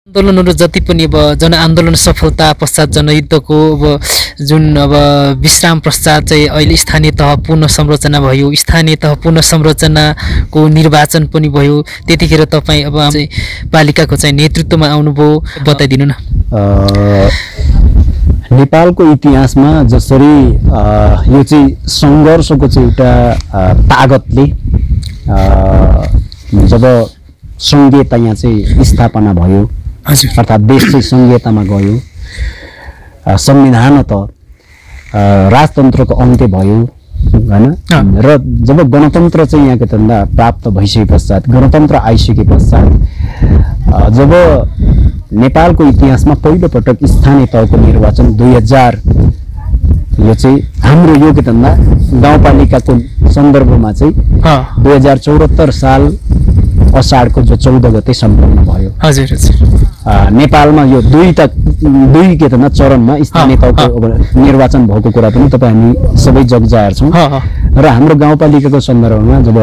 आन्दोलनहरू जति पनि अब जनआन्दोलन सफलता पश्चात जनयुद्धको अब जुन अब विश्राम पश्चात चाहिँ अहिले स्थानीय तह पुनः संरचना भयो, स्थानीय तह पुनः संरचनाको निर्वाचन पनि भयो, त्यतिखेर तपाईँ अब चाहिँ पालिकाको चाहिँ नेतृत्वमा आउनुभयो, बताइदिनु न। नेपालको इतिहासमा जसरी यो चाहिँ सङ्घर्षको चाहिँ एउटा तागतले जब सङ्घीयता यहाँ चाहिँ स्थापना भयो, अर्थात् देश चाहिँ सङ्घीयतामा गयो, संविधान त राजतन्त्रको अन्त्य भयो हैन, र जब गणतन्त्र चाहिँ यहाँको भन्दा प्राप्त भइसके पश्चात, गणतन्त्र आइसके पश्चात जब नेपालको इतिहासमा पहिलोपटक स्थानीय तहको निर्वाचन 2000 यो चाहिँ हाम्रो यो के भन्दा गाउँपालिकाको सन्दर्भमा चाहिँ 2074 साल असाढको जो 14 गते सम्पन्न भयो। हजुर हजुर। नेपालमा यो दुई के भन्दा चरणमा स्थानीय तहको निर्वाचन भएको कुरा पनि तपाईँ हामी सबै जगजाहेर छौँ, र हाम्रो गाउँपालिकाको सन्दर्भमा जब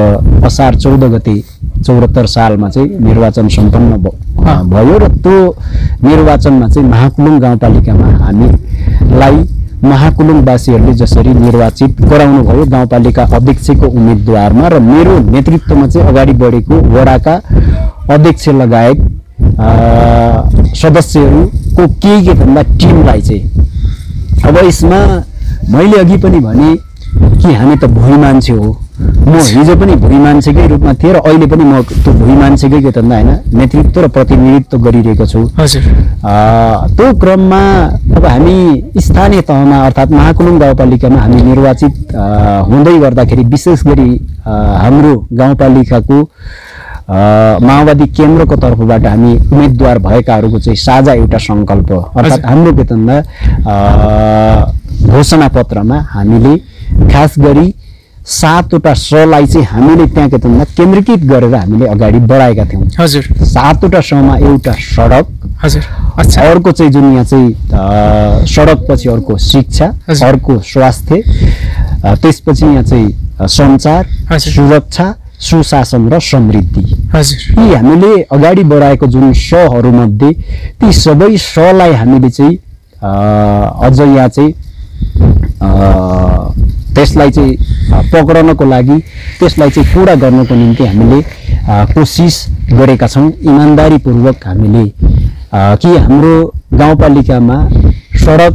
असाढ 14 गते 74 सालमा चाहिँ निर्वाचन सम्पन्न भयो, र त्यो निर्वाचनमा चाहिँ महाकुलुङ गाउँपालिकामा हामीलाई महाकुलुङवासीहरूले जसरी निर्वाचित गराउनु भयो गाउँपालिका अध्यक्षको उम्मेदवारमा, र मेरो नेतृत्वमा चाहिँ अगाडि बढेको वडाका अध्यक्ष लगायत सदस्यहरूको के भन्दा टिमलाई चाहिँ अब यसमा मैले अघि पनि भने कि हामी त भुइँ मान्छे हो, म हिजो पनि भुइँ मान्छेकै रूपमा थिएँ र अहिले पनि म त्यो भुइँ मान्छेकै के भन्दा होइन नेतृत्व र प्रतिनिधित्व गरिरहेको छु। त्यो क्रममा अब हामी स्थानीय तहमा अर्थात् महाकुलुङ गाउँपालिकामा हामी निर्वाचित हुँदै गर्दाखेरि विशेष गरी हाम्रो गाउँपालिकाको माओवादी केन्द्रको तर्फबाट हामी उम्मेदवार भएकाहरूको चाहिँ साझा एउटा सङ्कल्प अर्थात् हाम्रो के भन्दा घोषणा पत्रमा हामीले खास गरी 7वटा सलाई चाहिँ हामीले त्यहाँ के भन्दा केन्द्रीकृत गरेर हामीले अगाडि बढाएका थियौँ। हजुर। 7वटा समा एउटा सडक, हजुर, अर्को चाहिँ जुन यहाँ चाहिँ सडकपछि अर्को शिक्षा, अर्को स्वास्थ्य, त्यसपछि यहाँ चाहिँ सञ्चार, सुरक्षा, सुशासन र समृद्धि, हजुर, यी हामीले अगाडि बढाएको जुन सहरूमध्ये ती सबै सलाई हामीले चाहिँ अझ यहाँ चाहिँ त्यसलाई चाहिँ पक्रनको लागि, त्यसलाई चाहिँ पुरा गर्नको निम्ति हामीले कोसिस गरेका छौँ। इमान्दारीपूर्वक हामीले कि हाम्रो गाउँपालिकामा सडक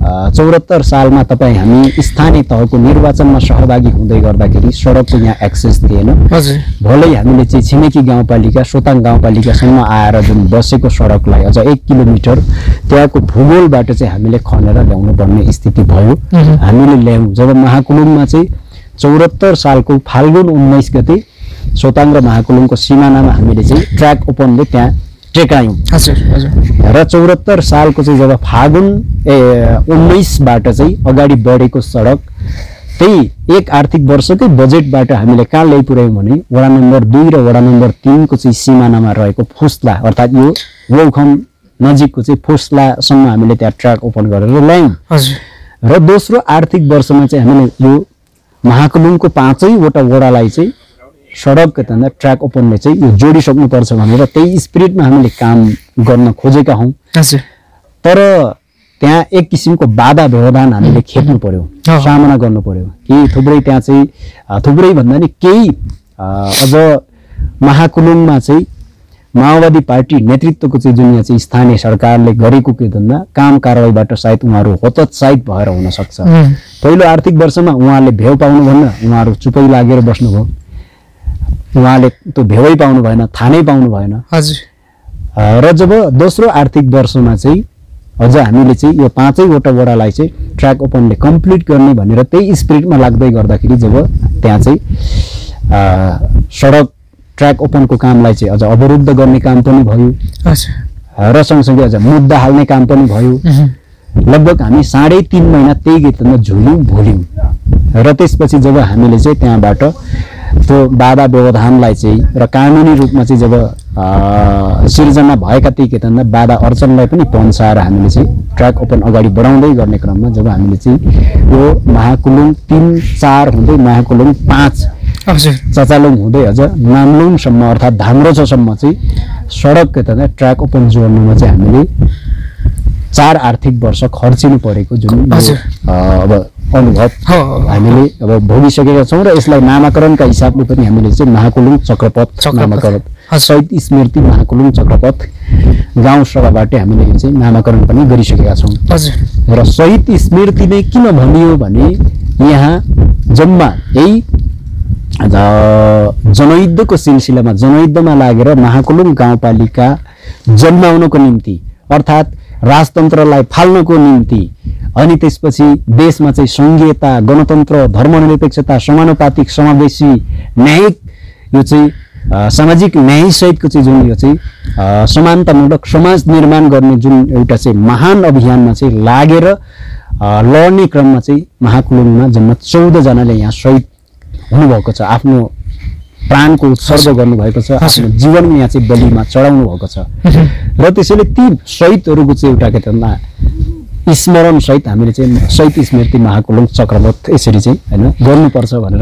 74 सालमा तपाईँ हामी स्थानीय तहको निर्वाचनमा सहभागी हुँदै गर्दाखेरि सडकको यहाँ एक्सेस थिएन। भोलि हामीले चाहिँ छिमेकी गाउँपालिका सोताङ गाउँपालिकासम्म आएर जुन बसेको सडकलाई अझ 1 किलोमिटर त्यहाँको भूगोलबाट चाहिँ हामीले खनेर ल्याउनु पर्ने स्थिति भयो। हामीले ल्यायौँ जब महाकुलुङमा चाहिँ 74 सालको फाल्गुन 19 गते सोताङ र महाकुलुङको सिमानामा हामीले चाहिँ ट्र्याक ओपनले त्यहाँ टेकायौँ। र 74 सालको चाहिँ जब फागुन 19बाट चाहिँ अगाडि बढेको सडक त्यही एक आर्थिक वर्षकै बजेटबाट हामीले कहाँ ल्याइपुर्यायौँ भने वडा नम्बर 2 र वडा नम्बर 3 को चाहिँ सिमानामा रहेको फुस्ला अर्थात् यो वौखम नजिकको चाहिँ फुस्लासम्म हामीले त्यहाँ ट्र्याक ओपन गरेर ल्यायौँ। र दोस्रो आर्थिक वर्षमा चाहिँ हामीले यो महाकुलुङको 5वटा वडालाई चाहिँ सडक भन्दा ट्र्याक ओपनले चाहिँ यो जोडिसक्नुपर्छ भनेर त्यही स्पिरिटमा हामीले काम गर्न खोजेका हौँ। तर त्यहाँ एक किसिमको बाधा व्यवधान हामीले खेप्नु पर्यो, सामना गर्नु पर्यो कि थुप्रै त्यहाँ चाहिँ थुप्रै भन्दा नि केही अझ महाकुलुङमा चाहिँ माओवादी पार्टी नेतृत्वको चाहिँ जुन यहाँ चाहिँ स्थानीय सरकारले गरेको के भन्दा काम कारवाहीबाट सायद उहाँहरू हतोत्साहित भएर हुन सक्छ। पहिलो आर्थिक वर्षमा उहाँहरूले भेउ पाउनु भन्न उहाँहरू चुपै लागेर बस्नुभयो, उहाँले त्यो भेवै पाउनु भएन, थानै पाउनु भएन। र जब दोस्रो आर्थिक वर्षमा चाहिँ अझ हामीले चाहिँ यो 5वटा वडालाई चाहिँ ट्र्याक ओपनले कम्प्लिट गर्ने भनेर त्यही स्पिरिटमा लाग्दै गर्दाखेरि जब त्यहाँ चाहिँ सडक ट्र्याक ओपनको कामलाई चाहिँ अझ अवरुद्ध गर्ने काम पनि भयो र सँगसँगै अझ मुद्दा हाल्ने काम पनि भयो। लगभग हामी 3.5 महिना त्यही गीतमा झुल्यौँ भुल्यौँ र त्यसपछि जब हामीले चाहिँ त्यहाँबाट त्यो बाधा व्यवधानलाई चाहिँ र कानुनी रूपमा चाहिँ जब सिर्जना भएका ती के भन्दा बाधा अर्चनलाई पनि पन्साएर हामीले चाहिँ ट्र्याक ओपन अगाडि बढाउँदै गर्ने क्रममा जब हामीले चाहिँ यो महाकुलुङ 3-4 हुँदै महाकुलुङ 5 हजुर चाचालुङ हुँदै अझ नामलुङसम्म अर्थात् धाम्रोचोसम्म चाहिँ सडक ट्र्याक ओपन जोड्नुमा चाहिँ हामीले 4 आर्थिक वर्ष खर्चिनु परेको जुन अब अनुभव हामीले अब भोगिसकेका छौँ र यसलाई नामाकरणका हिसाबले पनि हामीले चाहिँ महाकुलुङ चक्रपथ नामाकरण शहीद स्मृति महाकुलुङ चक्रपथ गाउँ सभाबाट हामीले यो चाहिँ नामाकरण पनि गरिसकेका छौँ। र शहीद स्मृति नै किन भनियो भने यहाँ जम्मा यही जनयुद्धको सिलसिलामा जनयुद्धमा लागेर महाकुलुङ गाउँपालिका जन्माउनको निम्ति अर्थात् राजतन्त्रलाई फाल्नको निम्ति अनि त्यसपछि देशमा चाहिँ संघीयता गणतन्त्र धर्मनिरपेक्षता समानुपातिक समावेशी न्यायिक यो चाहिँ सामाजिक न्याय सहितको चाहिँ जुन यो चाहिँ समानतामूलक समाज निर्माण गर्ने जुन एउटा चाहिँ महान अभियानमा चाहिँ लागेर लड्ने क्रममा चाहिँ महाकुलुङमा जम्मा 14 जनाले यहाँ शहीद हुनुभएको छ, आफ्नो प्राणको उत्सर्ग गर्नुभएको छ, आफ्नो जीवन यहाँ चाहिँ बलिमा चढाउनु भएको छ। र त्यसैले ती शहीदहरूको चाहिँ एउटा के स्मरण सहित हामीले चाहिँ शहीद स्मृति महाकुलुङ चक्रपथ यसरी चाहिँ हैन गर्नुपर्छ भनेर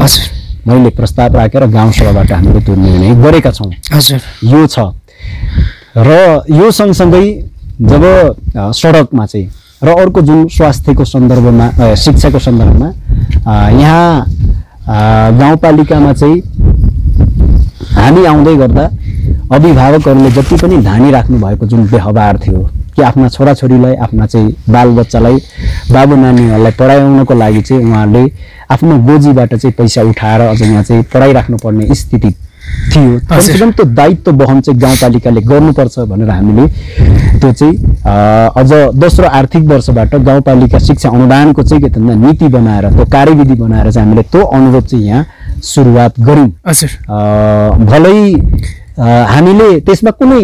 मैले प्रस्ताव राखेर गाउँ सभाबाट हामीले त्यो निर्णय गरेका छौँ। यो छ र यो सँगसँगै जब सडकमा चाहिँ र अर्को जुन स्वास्थ्यको सन्दर्भमा शिक्षाको सन्दर्भमा यहाँ गाउँपालिकामा चाहिँ हामी आउँदै गर्दा अभिभावकहरूले जति पनि धानी राख्नु भएको जुन व्यवहार थियो कि आफ्ना छोराछोरीलाई आफ्ना चाहिँ बालबच्चालाई बाबु नानीहरूलाई पढाउनको लागि चाहिँ उहाँहरूले आफ्नो गोजीबाट चाहिँ पैसा उठाएर अझ यहाँ चाहिँ पढाइराख्नुपर्ने स्थिति थियो। कमसेकम त्यो दायित्व वहन चाहिँ गाउँपालिकाले गर्नुपर्छ भनेर हामीले त्यो चाहिँ अझ दोस्रो आर्थिक वर्षबाट गाउँपालिका शिक्षा अनुदानको चाहिँ के भन्दा नीति बनाएर त्यो कार्यविधि बनाएर चाहिँ हामीले त्यो अनुरोध चाहिँ यहाँ सुरुवात गऱ्यौँ। भलै हामीले त्यसमा कुनै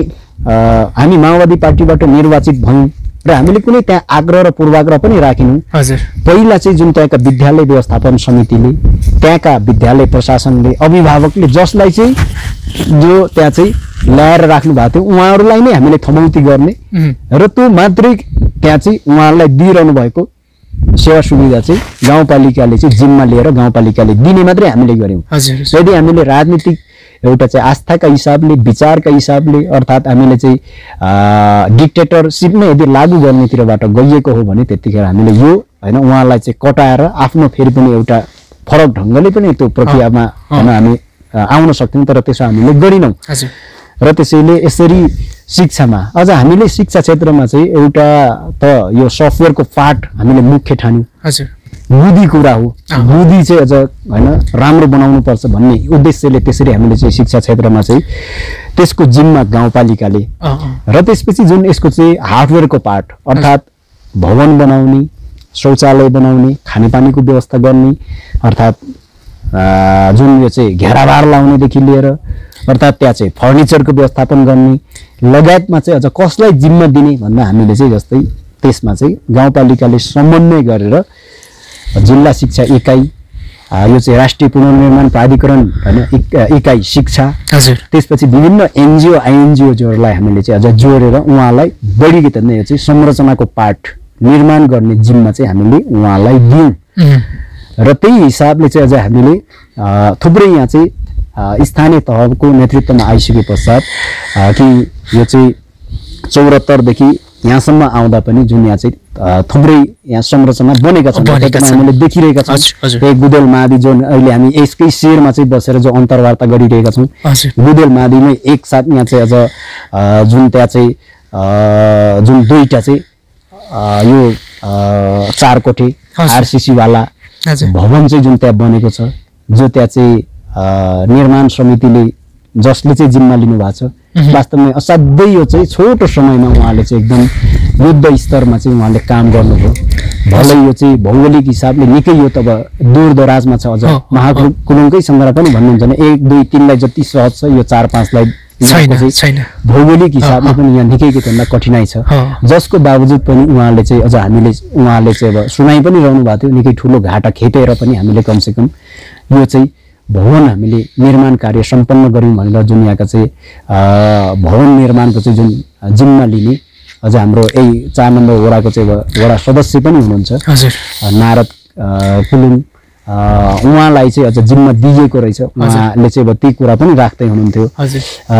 हामी माओवादी पार्टीबाट निर्वाचित भयौँ र हामीले कुनै त्यहाँ आग्रह र पूर्वाग्रह पनि राखेनौँ। पहिला चाहिँ जुन त्यहाँका विद्यालय व्यवस्थापन समितिले त्यहाँका विद्यालय प्रशासनले अभिभावकले जसलाई चाहिँ जो त्यहाँ चाहिँ ल्याएर राख्नु भएको थियो उहाँहरूलाई नै हामीले थमौती गर्ने र त्यो मात्रै त्यहाँ चाहिँ उहाँहरूलाई दिइरहनु भएको सेवा सुविधा चाहिँ गाउँपालिकाले चाहिँ जिम्मा लिएर गाउँपालिकाले दिने मात्रै हामीले गऱ्यौँ। यदि हामीले राजनीतिक एउटा चाहिँ आस्थाका हिसाबले विचारका हिसाबले अर्थात् हामीले चाहिँ डिक्टेटरसिप नै यदि लागू गर्नेतिरबाट गइएको हो भने त्यतिखेर हामीले यो हैन उहाँलाई चाहिँ कटाएर आफ्नो फेरि पनि एउटा फरक ढङ्गले पनि त्यो प्रक्रियामा हैन हामी आउन सक्थ्यौँ, तर त्यसो हामीले गरिनौँ। र त्यसैले यसरी शिक्षामा अझ हामीले शिक्षा क्षेत्रमा चाहिँ एउटा त यो सफ्टवेयरको पार्ट हामीले मुख्य ठान्यौँ। बुद्धि कुरा हो, बुद्धि चाहिँ अझ हैन राम्रो बनाउनु पर्छ भन्ने उद्देश्यले त्यसरी हामीले चाहिँ शिक्षा क्षेत्रमा चाहिँ त्यसको जिम्मा गाउँपालिकाले र त्यसपछि जुन यसको चाहिँ हार्डवेयरको पार्ट अर्थात् भवन बनाउने, शौचालय बनाउने, खानेपानीको व्यवस्था गर्ने अर्थात् जुन यो चाहिँ घेराबार लाउनेदेखि लिएर अर्थात् त्यहाँ चाहिँ फर्निचरको व्यवस्थापन गर्ने लगायतमा चाहिँ अझ कसलाई जिम्मा दिने भन्दा हामीले चाहिँ जस्तै त्यसमा चाहिँ गाउँपालिकाले समन्वय गरेर जिल्ला शिक्षा इकाइ यो चाहिँ राष्ट्रिय पुनर्निर्माण प्राधिकरण हैन इकाइ शिक्षा त्यसपछि विभिन्न एनजिओ आइएनजिओजहरूलाई हामीले चाहिँ अझ जोडेर उहाँलाई बढी के भन्ने यो चाहिँ संरचनाको पार्ट निर्माण गर्ने जिम्मा चाहिँ हामीले उहाँलाई दियौँ। र त्यही हिसाबले चाहिँ अझ हामीले थुप्रै यहाँ चाहिँ स्थानीय तहको नेतृत्वमा आइसके पश्चात कि यो चाहिँ 74 देखि यहाँसम्म आउँदा पनि जुन यहाँ चाहिँ थुप्रै यहाँ संरचना बनेका छन् हामीले देखिरहेका छौँ। एक गुदेल मादी जुन अहिले हामी यसकै शेरमा चाहिँ बसेर जो अन्तर्वार्ता गरिरहेका छौँ, गुदेल मादीमै एक साथ यहाँ चाहिँ अझ जुन त्यहाँ चाहिँ जुन दुईटा चाहिँ यो 4 कोठे आरसीसी वाला भवन चाहिँ जुन त्यहाँ बनेको छ, जो त्यहाँ चाहिँ निर्माण समितिले जसले चाहिँ जिम्मा लिनु भएको छ, वास्तवमा असाध्यै यो चाहिँ छोटो समयमा उहाँले चाहिँ एकदम युद्ध स्तरमा चाहिँ उहाँले काम गर्नुभयो। भलै यो चाहिँ भौगोलिक हिसाबले निकै यो त दूर दराजमा छ, अझ महाकुलुङकै सन्दर्भ पनि भन्नुहुन्छ भने 1, 2, 3 लाई जति सहज छ यो 4, 5 लाई भौगोलिक हिसाबले पनि यहाँ निकै भन्दा कठिनाइ छ, जसको बावजुद पनि उहाँले चाहिँ अझ उहाँले चाहिँ अब सुनाइ पनि रहनु भएको थियो। निकै ठुलो घाटा खेपेर पनि हामीले कमसेकम यो चाहिँ भवन हामीले निर्माण कार्य सम्पन्न गऱ्यौँ भनेर जुन यहाँका चाहिँ भवन निर्माणको चाहिँ जुन जिम्मा लिने अझ हाम्रो यही 4 नम्बर वडाको चाहिँ वडा सदस्य पनि हुनुहुन्छ नारद कुलुङ उहाँलाई चाहिँ अझ जिम्मा दिएको रहेछ। उहाँले चाहिँ अब ती कुरा पनि राख्दै हुनुहुन्थ्यो।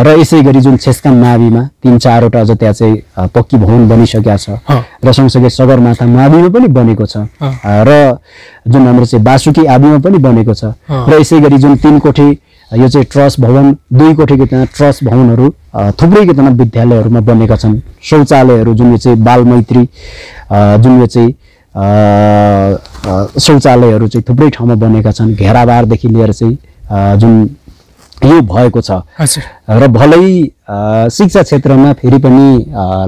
र यसै गरी जुन छेस्काम माविमा 3-4वटा अझ त्यहाँ चाहिँ पक्की भवन बनिसकेको छ र सँगसँगै सगरमाथा माविमा पनि बनेको छ र जुन हाम्रो चाहिँ बासुकी आदिमा पनि बनेको छ र यसै गरी जुन 3 कोठे यो चाहिँ ट्रस्ट भवन 2 कोठेको त्यहाँ ट्रस्ट भवनहरू थुप्रै केतना विद्यालयहरूमा बनेका छन्। शौचालयहरू जुन यो चाहिँ बाल मैत्री जुन यो चाहिँ शौचालयहरू चाहिँ थुप्रै ठाउँमा बनेका छन्। घेराबारदेखि लिएर चाहिँ जुन यो भएको छ र भलै शिक्षा क्षेत्रमा फेरि पनि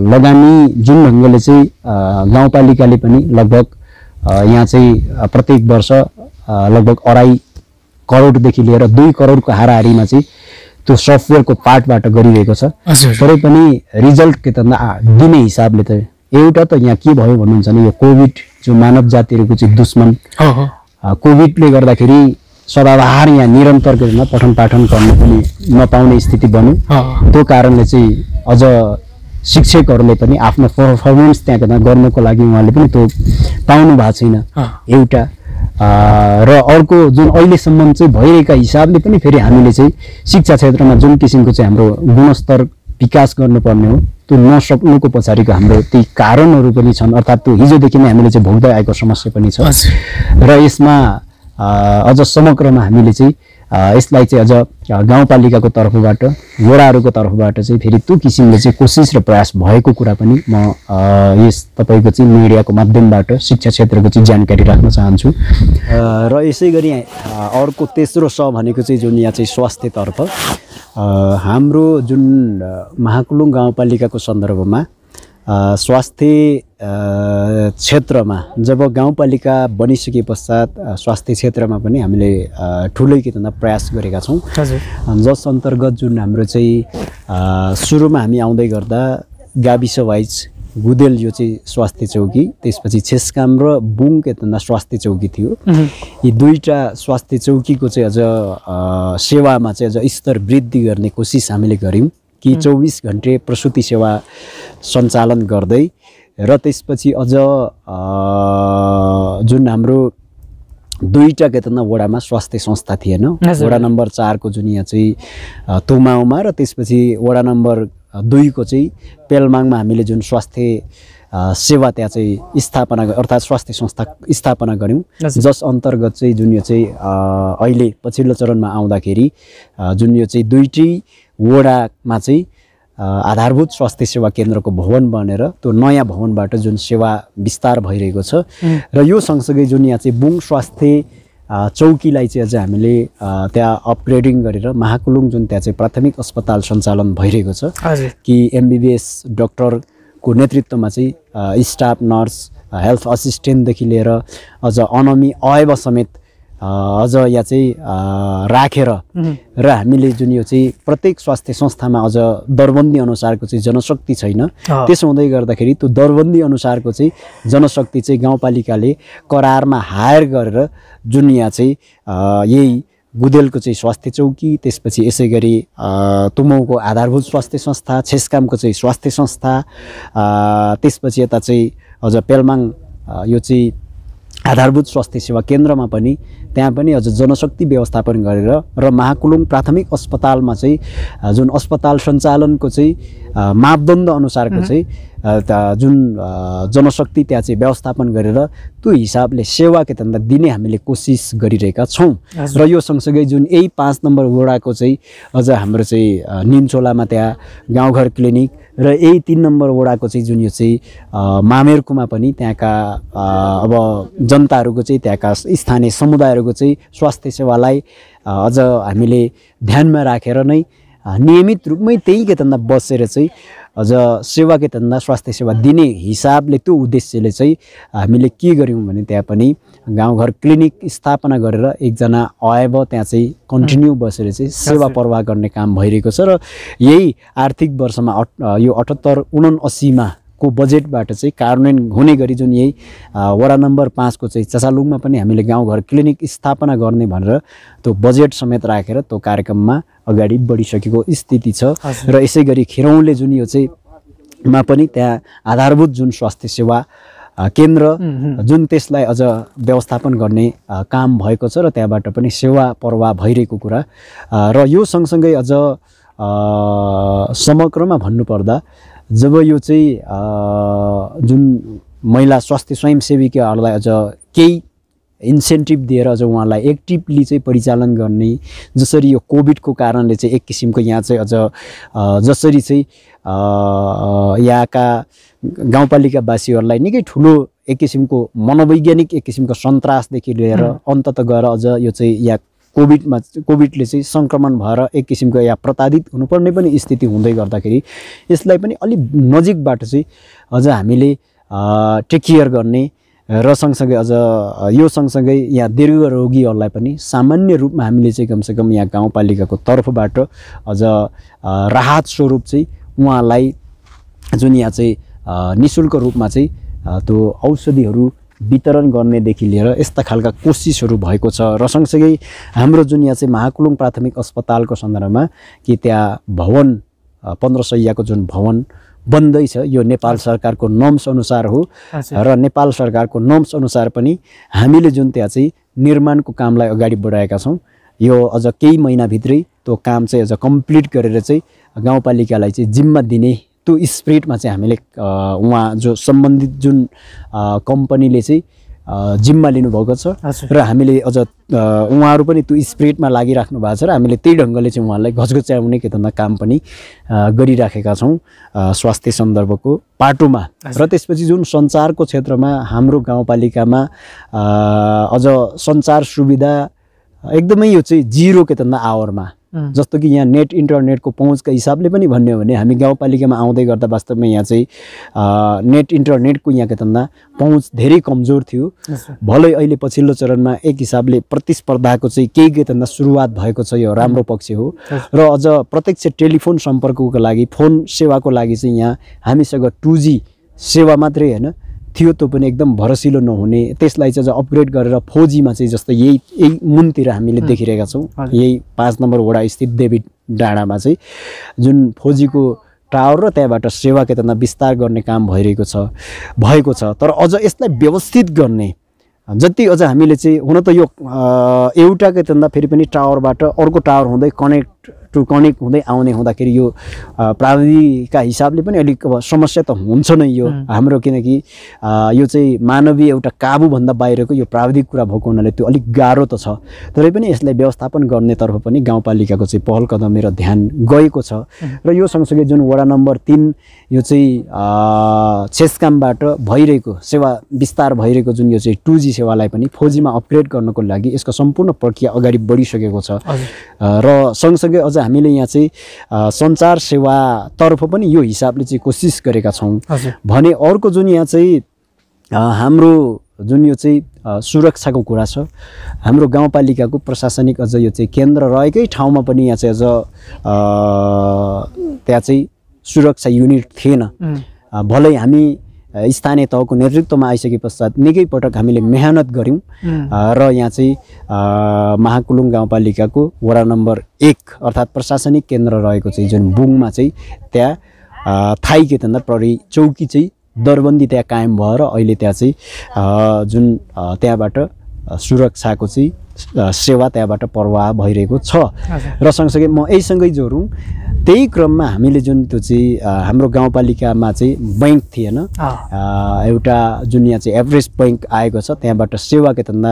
लगानी जुन ढङ्गले चाहिँ गाउँपालिकाले पनि लगभग यहाँ चाहिँ प्रत्येक वर्ष लगभग 2.5 करोडदेखि लिएर 2 करोडको हाराहारीमा चाहिँ त्यो सफ्टवेयरको पार्टबाट गरिरहेको छ। तरै पनि रिजल्ट के त दिने हिसाबले त एउटा त यहाँ के भयो भन्नुहुन्छ भने यो कोभिड जो मानव जातिहरूको चाहिँ दुश्मन कोभिडले गर्दाखेरि सदाबहार यहाँ निरन्तर पठन पाठन गर्न पनि नपाउने स्थिति बन्यो। त्यो कारणले चाहिँ अझ शिक्षकहरूले पनि आफ्नो पर्फर्मेन्स त्यहाँ गर्नको लागि उहाँले पनि त्यो पाउनु भएको छैन एउटा। र अर्को जुन अहिलेसम्म चाहिँ भइरहेका हिसाबले पनि फेरि हामीले चाहिँ शिक्षा क्षेत्रमा जुन किसिमको चाहिँ हाम्रो गुणस्तर विकास गर्नुपर्ने हो त्यो नसक्नुको पछाडिको हाम्रो ती कारणहरू पनि छन्। अर्थात् त्यो हिजोदेखि नै हामीले चाहिँ भोग्दै आएको समस्या पनि छ र यसमा अझ समग्रमा हामीले चाहिँ यसलाई चाहिँ अझ गाउँपालिकाको तर्फबाट वडाहरूको तर्फबाट चाहिँ फेरि त्यो किसिमले चाहिँ कोसिस र प्रयास भएको कुरा पनि म यस तपाईको चाहिँ मिडियाको माध्यमबाट शिक्षा क्षेत्रको चाहिँ जानकारी राख्न चाहन्छु। र यसै गरी अर्को तेस्रो स भनेको चाहिँ जुन यहाँ चाहिँ स्वास्थ्यतर्फ हाम्रो जुन महाकुलुङ गाउँपालिकाको सन्दर्भमा स्वास्थ्य क्षेत्रमा जब गाउँपालिका बनिसके पश्चात स्वास्थ्य क्षेत्रमा पनि हामीले ठुलै कितना प्रयास गरेका छौँ। जस अन्तर्गत जुन हाम्रो चाहिँ सुरुमा हामी आउँदै गर्दा गाविस वाइज गुदेल यो चाहिँ स्वास्थ्य चौकी, त्यसपछि छेस्काम र बुङ केतना स्वास्थ्य चौकी थियो। यी दुईटा स्वास्थ्य चौकीको चाहिँ अझ सेवामा चाहिँ अझ स्तर वृद्धि गर्ने कोसिस हामीले गऱ्यौँ कि 24 घण्टे प्रसुति सेवा सञ्चालन गर्दै र त्यसपछि अझ जुन हाम्रो दुईटा केतना वडामा स्वास्थ्य संस्था थिएन। वडा नम्बर 4 को जुन यहाँ चाहिँ तुमाउमा र त्यसपछि वडा नम्बर 2 को चाहिँ पेलमाङमा हामीले जुन स्वास्थ्य सेवा त्यहाँ चाहिँ स्थापना अर्थात् स्वास्थ्य संस्था स्थापना गऱ्यौँ। जस अन्तर्गत चाहिँ जुन यो चाहिँ अहिले पछिल्लो चरणमा आउँदाखेरि जुन यो चाहिँ दुईटै वडामा चाहिँ आधारभूत स्वास्थ्य सेवा केन्द्रको भवन बनेर त्यो नयाँ भवनबाट जुन सेवा विस्तार भइरहेको छ र यो सँगसँगै जुन यहाँ चाहिँ बुङ स्वास्थ्य चौकीलाई चाहिँ अझ हामीले त्यहाँ अपग्रेडिङ गरेर महाकुलुङ जुन त्यहाँ चाहिँ प्राथमिक अस्पताल सञ्चालन भइरहेको छ कि MBBS डाक्टरको नेतृत्वमा चाहिँ स्टाफ नर्स हेल्थ असिस्टेन्टदेखि लिएर अझ अनमी अयब समेत अझ यहाँ चाहिँ राखेर र हामीले जुन यो चाहिँ प्रत्येक स्वास्थ्य संस्थामा अझ दरबन्दी अनुसारको चाहिँ जनशक्ति छैन। त्यसो हुँदै गर्दाखेरि त्यो दरबन्दी अनुसारको चाहिँ जनशक्ति चाहिँ गाउँपालिकाले करारमा हायर गरेर जुन यहाँ चाहिँ यही गुदेलको चाहिँ स्वास्थ्य चौकी, त्यसपछि यसै गरी तुमौको आधारभूत स्वास्थ्य संस्था, छेस्कामको चाहिँ स्वास्थ्य संस्था, त्यसपछि यता चाहिँ अझ पेलमाङ यो चाहिँ आधारभूत स्वास्थ्य सेवा केन्द्रमा पनि त्यहाँ पनि अझ जनशक्ति व्यवस्थापन गरेर र महाकुलुङ प्राथमिक अस्पतालमा चाहिँ जुन अस्पताल सञ्चालनको चाहिँ मापदण्ड अनुसारको चाहिँ जुन जनशक्ति त्यहाँ चाहिँ व्यवस्थापन गरेर त्यो हिसाबले सेवा के तन्दा दिने हामीले कोसिस गरिरहेका छौँ। र यो सँगसँगै जुन यही 5 नम्बर वडाको चाहिँ अझ हाम्रो चाहिँ निमचोलामा त्यहाँ गाउँघर क्लिनिक र यही 3 नम्बर वडाको चाहिँ जुन यो चाहिँ मामेरकुमा पनि त्यहाँका अब जनताहरूको चाहिँ त्यहाँका स्थानीय समुदायहरूको चाहिँ स्वास्थ्य सेवालाई अझ हामीले ध्यानमा राखेर नै नियमित रूपमै त्यही के तन्दा बसेर चाहिँ अझ सेवा के तन्दा स्वास्थ्य सेवा दिने हिसाबले त्यो उद्देश्यले चाहिँ हामीले के गर्यौँ भने त्यहाँ पनि गाउँघर क्लिनिक स्थापना गरेर एकजना अयब त्यहाँ चाहिँ कन्टिन्यू बसेर चाहिँ सेवा प्रवाह गर्ने काम भइरहेको छ। र यही आर्थिक वर्षमा यो 78-79 को बजेटबाट चाहिँ कार्यान्वयन हुने गरी जुन यही वडा नम्बर 5 को चाहिँ चसालुङमा पनि हामीले गाउँघर क्लिनिक स्थापना गर्ने भनेर त्यो बजेट समेत राखेर त्यो कार्यक्रममा अगाडि बढिसकेको स्थिति छ। र यसै गरी खिरौँले जुन यो चाहिँ मा पनि त्यहाँ आधारभूत जुन स्वास्थ्य सेवा केन्द्र जुन त्यसलाई अझ व्यवस्थापन गर्ने काम भएको छ र त्यहाँबाट पनि सेवा प्रवाह भइरहेको कुरा र यो सँगसँगै अझ समग्रमा भन्नुपर्दा जब यो चाहिँ जुन महिला स्वास्थ्य स्वयंसेविकाहरूलाई अझ केही इन्सेन्टिभ दिएर अझ उहाँलाई एक्टिभली चाहिँ परिचालन गर्ने, जसरी यो कोभिडको कारणले चाहिँ एक किसिमको यहाँ चाहिँ अझ जसरी चाहिँ यहाँका गाउँपालिकावासीहरूलाई निकै ठुलो एक किसिमको मनोवैज्ञानिक एक किसिमको सन्तासदेखि लिएर अन्ततः गएर अझ यो चाहिँ यहाँ कोभिडले चाहिँ सङ्क्रमण भएर एक किसिमको या प्रताडित हुनुपर्ने पनि स्थिति हुँदै गर्दाखेरि यसलाई पनि अलिक नजिकबाट चाहिँ अझ हामीले टेक केयर गर्ने र सँगसँगै अझ यो सँगसँगै यहाँ दीर्घ रोगीहरूलाई पनि सामान्य रूपमा हामीले चाहिँ कमसेकम यहाँ गाउँपालिकाको तर्फबाट अझ राहत स्वरूप चाहिँ उहाँलाई जुन यहाँ चाहिँ निःशुल्क रूपमा चाहिँ त्यो औषधिहरू वितरण गर्नेदेखि लिएर यस्ता खालका कोसिसहरू भएको छ र सँगसँगै हाम्रो जुन यहाँ चाहिँ महाकुलुङ प्राथमिक अस्पतालको सन्दर्भमा कि त्यहाँ भवन 15 शय्याको जुन भवन बन्दै छ यो नेपाल सरकारको नर्म्स अनुसार हो र नेपाल सरकारको नर्म्स अनुसार पनि हामीले जुन त्यहाँ चाहिँ निर्माणको कामलाई अगाडि बढाएका छौँ। यो अझ केही महिनाभित्रै त्यो काम चाहिँ अझ कम्प्लिट गरेर चाहिँ गाउँपालिकालाई चाहिँ जिम्मा दिने त्यो स्पिरिटमा चाहिँ हामीले उहाँ जो सम्बन्धित जुन कम्पनीले चाहिँ जिम्मा लिनुभएको छ र हामीले अझ उहाँहरू पनि त्यो स्पिरिटमा लागिराख्नु भएको छ र हामीले त्यही ढङ्गले चाहिँ उहाँलाई घचघच्याउने के भन्दा काम पनि गरिराखेका छौँ स्वास्थ्य सन्दर्भको पाटोमा। र त्यसपछि जुन सञ्चारको क्षेत्रमा हाम्रो गाउँपालिकामा अझ सञ्चार सुविधा एकदमै यो चाहिँ जिरो के भन्दा आवरमा, जस्तो कि यहाँ नेट इन्टरनेटको पहुँचका हिसाबले पनि भन्ने हो भने हामी गाउँपालिकामा आउँदै गर्दा वास्तवमा यहाँ चाहिँ नेट इन्टरनेटको यहाँ के भन्दा पहुँच धेरै कमजोर थियो। भलै अहिले पछिल्लो चरणमा एक हिसाबले प्रतिस्पर्धाको चाहिँ केही के भन्दा सुरुवात भएको छ, यो राम्रो पक्ष हो। र अझ प्रत्यक्ष टेलिफोन सम्पर्कको लागि फोन सेवाको लागि चाहिँ यहाँ हामीसँग 2G सेवा मात्रै होइन थियो, त्यो पनि एकदम भरोसिलो नहुने, त्यसलाई चाहिँ अपग्रेड गरेर 4G मा चाहिँ जस्तो यही मुनतिर हामीले देखिरहेका छौँ। यही 5 नम्बर वडा स्थित देवी डाँडामा चाहिँ जुन 4G को टावर र त्यहाँबाट सेवा के भन्दा विस्तार गर्ने काम भएको छ। तर अझ यसलाई व्यवस्थित गर्ने जति अझ हामीले चाहिँ हुन त यो एउटा के भन्दा फेरि पनि टावरबाट अर्को टावर हुँदै कनेक्ट हुँदै आउने हुँदाखेरि यो प्राविधिकका हिसाबले पनि अलिक अब समस्या त हुन्छ नै यो हाम्रो, किनकि यो चाहिँ मानवीय एउटा काबुभन्दा बाहिरको यो प्राविधिक कुरा भएको हुनाले त्यो अलिक गाह्रो त छ। तरै पनि यसलाई व्यवस्थापन गर्नेतर्फ पनि गाउँपालिकाको चाहिँ पहल कदमी र ध्यान गएको छ। र यो सँगसँगै जुन वडा नम्बर 3 यो चाहिँ छेस्कामबाट भइरहेको सेवा विस्तार भइरहेको जुन यो चाहिँ 2G सेवालाई पनि 4G मा अपग्रेड गर्नको लागि यसको सम्पूर्ण प्रक्रिया अगाडि बढिसकेको छ। र सँगसँगै अझ हामीले यहाँ चाहिँ सञ्चार सेवातर्फ पनि यो हिसाबले चाहिँ कोसिस गरेका छौँ भने अर्को जुन यहाँ चाहिँ हाम्रो जुन यो चाहिँ सुरक्षाको कुरा छ, हाम्रो गाउँपालिकाको प्रशासनिक अझ यो चाहिँ केन्द्र रहेकै ठाउँमा पनि यहाँ चाहिँ अझ त्यहाँ चाहिँ सुरक्षा युनिट थिएन। भलै हामी स्थानीय तहको नेतृत्वमा आइसके पश्चात निकै पटक हामीले मेहनत गऱ्यौँ र यहाँ चाहिँ महाकुलुङ गाउँपालिकाको वडा नम्बर 1 अर्थात् प्रशासनिक केन्द्र रहेको चाहिँ जुन बुङमा चाहिँ त्यहाँ थाई के भन्दा प्रहरी चौकी चाहिँ दरबन्दी त्यहाँ कायम भएर अहिले त्यहाँ चाहिँ जुन त्यहाँबाट सुरक्षाको चाहिँ सेवा त्यहाँबाट प्रवाह भइरहेको छ। र सँगसँगै म यहीसँगै जोडौँ त्यही क्रममा हामीले जुन त्यो चाहिँ हाम्रो गाउँपालिकामा चाहिँ बैंक थिएन, एउटा जुन यहाँ चाहिँ एभरेज बैंक आएको छ त्यहाँबाट सेवा के भन्दा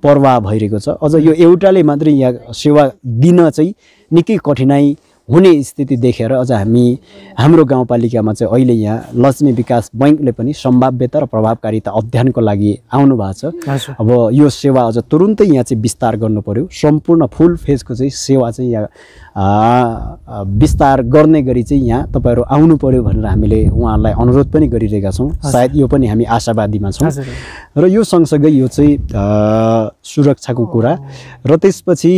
प्रवाह भइरहेको छ। अझ यो एउटाले मात्रै यहाँ सेवा दिन चाहिँ निकै कठिनाई हुने स्थिति देखेर अझ हाम्रो गाउँपालिकामा चाहिँ अहिले यहाँ लक्ष्मी विकास बैंकले पनि सम्भाव्यता र प्रभावकारिता अध्ययनको लागि आउनु भएको छ। अब यो सेवा अझ तुरुन्तै यहाँ चाहिँ विस्तार गर्नु पर्यो, सम्पूर्ण फुल फेजको चाहिँ सेवा चाहिँ यहाँ विस्तार गर्ने गरी चाहिँ यहाँ तपाईहरु आउनु पर्यो भनेर हामीले उहाँहरूलाई अनुरोध पनि गरिरहेका छौँ। सायद यो पनि हामी आशावादीमा छौँ। र यो सँगसँगै यो चाहिँ सुरक्षाको कुरा र त्यसपछि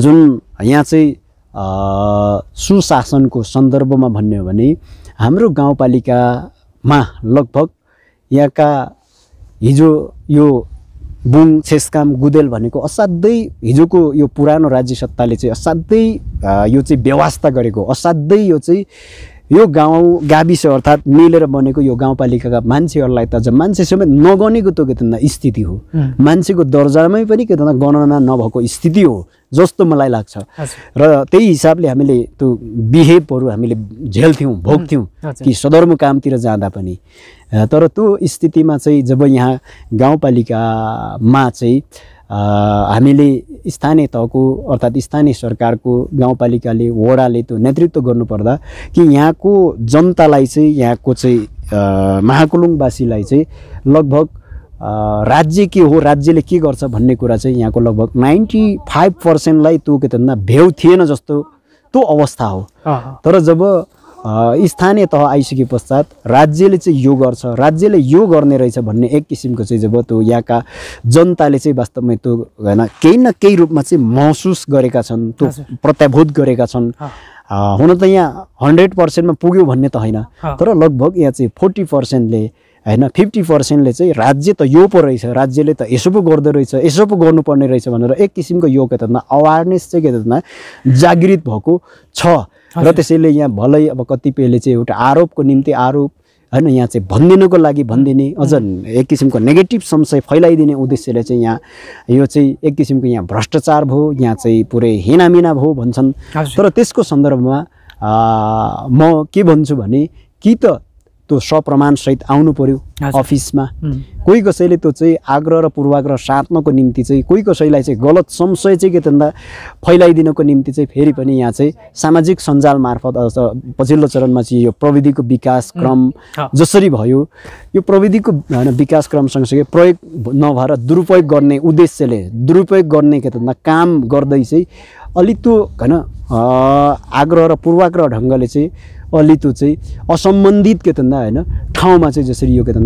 जुन यहाँ चाहिँ सुशासनको सन्दर्भमा भन्ने हो भने हाम्रो गाउँपालिकामा लगभग यहाँका हिजो यो बुङ छेस्काम गुदेल भनेको असाध्यै हिजोको यो पुरानो राज्य सत्ताले चाहिँ असाध्यै यो चाहिँ व्यवस्था गरेको, असाध्यै यो चाहिँ यो गाउँ गाविस अर्थात् मिलेर बनेको यो गाउँपालिकाका मान्छेहरूलाई त जब मान्छे समेत नगनेको त के त स्थिति हो, मान्छेको दर्जामै पनि के त गणना नभएको स्थिति हो जस्तो मलाई लाग्छ। र त्यही हिसाबले हामीले त्यो बिहेभहरू हामीले झेल्थ्यौँ भोग्थ्यौँ कि सदरमुकामतिर जाँदा पनि। तर त्यो स्थितिमा चाहिँ जब यहाँ गाउँपालिकामा चाहिँ हामीले स्थानीय तहको अर्थात् स्थानीय सरकारको गाउँपालिकाले वडाले त्यो नेतृत्व गर्नुपर्दा कि यहाँको जनतालाई चाहिँ यहाँको चाहिँ महाकुलुङवासीलाई चाहिँ लगभग राज्य के हो, राज्यले के गर्छ भन्ने कुरा चाहिँ यहाँको लगभग 95% त्यो के त भ्याउ थिएन जस्तो त्यो अवस्था हो। तर जब स्थानीय तह आइसके पश्चात राज्यले चाहिँ यो गर्छ, राज्यले यो गर्ने रहेछ भन्ने एक किसिमको चाहिँ जब त्यो यहाँका जनताले चाहिँ वास्तवमै त्यो हैन केही न केही रूपमा चाहिँ महसुस गरेका छन्, त्यो प्रत्याभूत गरेका छन्। हुन त यहाँ 100% मा पुग्यो भन्ने त होइन, तर लगभग यहाँ चाहिँ 40%ले हैन 50%ले चाहिँ राज्य त यो पो रहेछ, राज्यले त यसो पो गर्दो रहेछ, यसो पो गर्नुपर्ने रहेछ भनेर एक किसिमको यो के त अवेरनेस चाहिँ के त जागृत भएको छ। र त्यसैले यहाँ भलै अब कतिपयले चाहिँ एउटा आरोपको निम्ति आरोप हैन यहाँ चाहिँ भनिदिनको लागि भनिदिने, अझ एक किसिमको नेगेटिभ संशय फैलाइदिने उद्देश्यले चाहिँ यहाँ यो चाहिँ एक किसिमको यहाँ भ्रष्टाचार भयो, यहाँ चाहिँ पुरै हेनामिना भयो भन्छन्। तर त्यसको सन्दर्भमा म के भन्छु भने कि त त्यो सप्रमाण सहित आउनु पर्यो अफिसमा। कोही कसैले त्यो चाहिँ आग्रह र पूर्वाग्रह साट्नको निम्ति चाहिँ कोही कसैलाई चाहिँ गलत संशय चाहिँ के त फैलाइदिनको निम्ति चाहिँ फेरि पनि यहाँ चाहिँ सामाजिक सञ्जाल मार्फत पछिल्लो चरणमा चाहिँ यो प्रविधिको विकास क्रम जसरी भयो, यो प्रविधिको विकास क्रम सँगसँगै प्रयोग नभएर दुरुपयोग गर्ने उद्देश्यले दुरुपयोग गर्ने के त काम गर्दै चाहिँ अलि त्यो हैन आग्रह र पूर्वाग्रह ढङ्गले चाहिँ अलि त्यो चाहिँ असम्बन्धित के त हैन ठाउँमा चाहिँ जसरी यो के त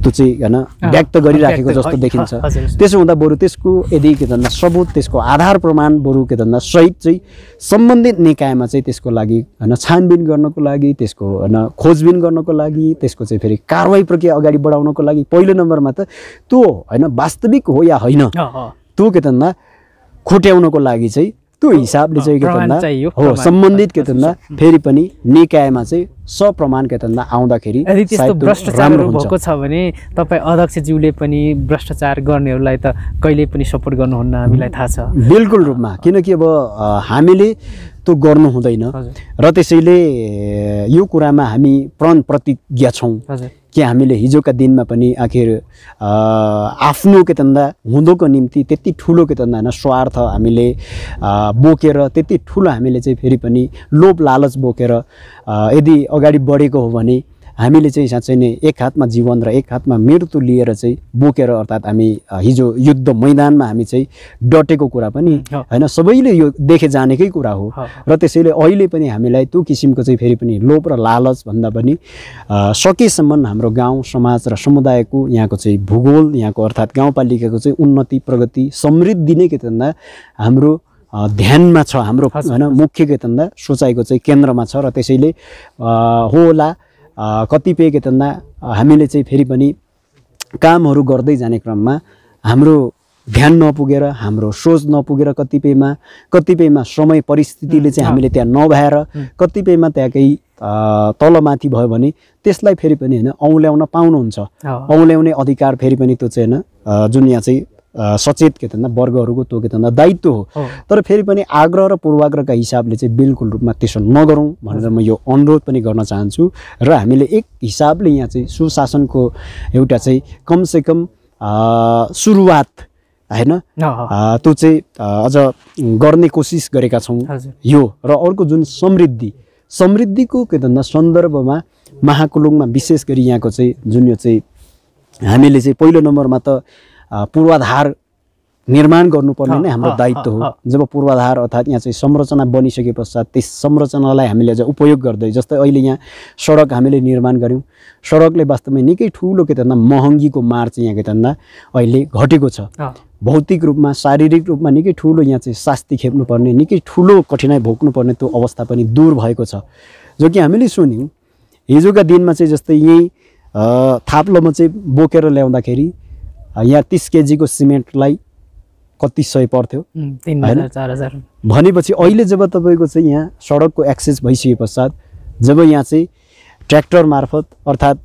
त्यो चाहिँ हैन व्यक्त गरिराखेको जस्तो देखिन्छ। त्यसो हुँदा बरु त्यसको यदि के त सबुत त्यसको आधार प्रमाण बरु के त सहित चाहिँ सम्बन्धित निकायमा चाहिँ त्यसको लागि हैन छानबिन गर्नको लागि, त्यसको हैन खोजबिन गर्नको लागि, त्यसको चाहिँ फेरि कारबाही प्रक्रिया अगाडि बढाउनको लागि पहिलो नम्बरमा त त्यो हैन वास्तविक हो या होइन त्यो के त खुट्याउनको लागि चाहिँ त्यो हिसाबले चाहिँ के त हो सम्बन्धित के त फेरि पनि निकायमा चाहिँ सप्रमाण के त आउँदाखेरि यदि त्यस्तो भ्रष्टाचारहरू भएको छ भने तपाईँ अध्यक्षज्यूले पनि भ्रष्टाचार गर्नेहरूलाई त कहिले पनि सपोर्ट गर्नुहुन्न, हामीलाई थाहा छ। बिल्कुल रूपमा, किनकि अब हामीले त्यो गर्नु हुँदैन र त्यसैले यो कुरामा हामी प्रण प्रतिज्ञा छौँ कि हामीले हिजोका दिनमा पनि आखिर आफ्नो के त हुँदोको निम्ति त्यति ठुलो के त स्वार्थ हामीले बोकेर त्यति ठुलो हामीले चाहिँ फेरि पनि लोभ लालच बोकेर यदि अगाडि बढेको हो भने हामीले चाहिँ साँच्चै नै एक हातमा जीवन र एक हातमा मृत्यु लिएर चाहिँ बोकेर अर्थात् हामी हिजो युद्ध मैदानमा हामी चाहिँ डटेको कुरा पनि हैन सबैले यो देखे जानेकै कुरा हो। र त्यसैले अहिले पनि हामीलाई त्यो किसिमको चाहिँ फेरि पनि लोभ र लालच भन्दा पनि सकेसम्म हाम्रो गाउँ समाज र समुदायको यहाँको चाहिँ भूगोल यहाँको अर्थात् गाउँपालिकाको चाहिँ उन्नति प्रगति समृद्धि नै के त हाम्रो ध्यानमा छ, हाम्रो हैन मुख्य के त सोचाइको चाहिँ केन्द्रमा छ। र त्यसैले होला कतिपय के त हामीले चाहिँ फेरि पनि कामहरू गर्दै जाने क्रममा हाम्रो ध्यान नपुगेर हाम्रो सोच नपुगेर कतिपयमा समय परिस्थितिले चाहिँ हामीले त्यहाँ नभएर कतिपयमा त्यहाँ केही तलमाथि भयो भने त्यसलाई फेरि पनि हैन औल्याउन पाउनुहुन्छ, औल्याउने अधिकार फेरि पनि त्यो चाहिँ हैन जुन यहाँ चाहिँ सचेत के त वर्गहरूको त्यो के त दायित्व हो। तर फेरि पनि आग्रह र पूर्वाग्रहका हिसाबले चाहिँ बिल्कुल रूपमा त्यसो नगरौँ भनेर म यो अनुरोध पनि गर्न चाहन्छु। र हामीले एक हिसाबले यहाँ चाहिँ सुशासनको एउटा चाहिँ कमसेकम सुरुवात हैन त्यो चाहिँ अझ गर्ने कोसिस गरेका छौँ यो। र अर्को जुन समृद्धिको के त सन्दर्भमा महाकुलुङमा विशेष गरी यहाँको चाहिँ जुन यो चाहिँ हामीले चाहिँ पहिलो नम्बरमा त पूर्वाधार निर्माण गर्नुपर्ने नै हाम्रो दायित्व हो। जब पूर्वाधार अर्थात् यहाँ चाहिँ संरचना बनिसके पश्चात त्यस संरचनालाई हामीले अझ उपयोग गर्दै जस्तै अहिले यहाँ सडक हामीले निर्माण गऱ्यौँ, सडकले वास्तवमै निकै ठुलो के त महँगीको मार चाहिँ यहाँ के त अहिले घटेको छ। भौतिक रूपमा शारीरिक रूपमा निकै ठुलो यहाँ चाहिँ शास्ति खेप्नुपर्ने निकै ठुलो कठिनाइ भोग्नुपर्ने त्यो अवस्था पनि दूर भएको छ। जो कि हामीले सुन्यौँ हिजोका दिनमा चाहिँ जस्तै यही थाप्लोमा चाहिँ बोकेर ल्याउँदाखेरि यहाँ 30 केजीको सिमेन्टलाई कति सय पर्थ्यो 3000 4000 भनेपछि अहिले जब तपाईँको चाहिँ यहाँ सडकको एक्सेस भइसके पश्चात जब यहाँ चाहिँ ट्र्याक्टर मार्फत अर्थात्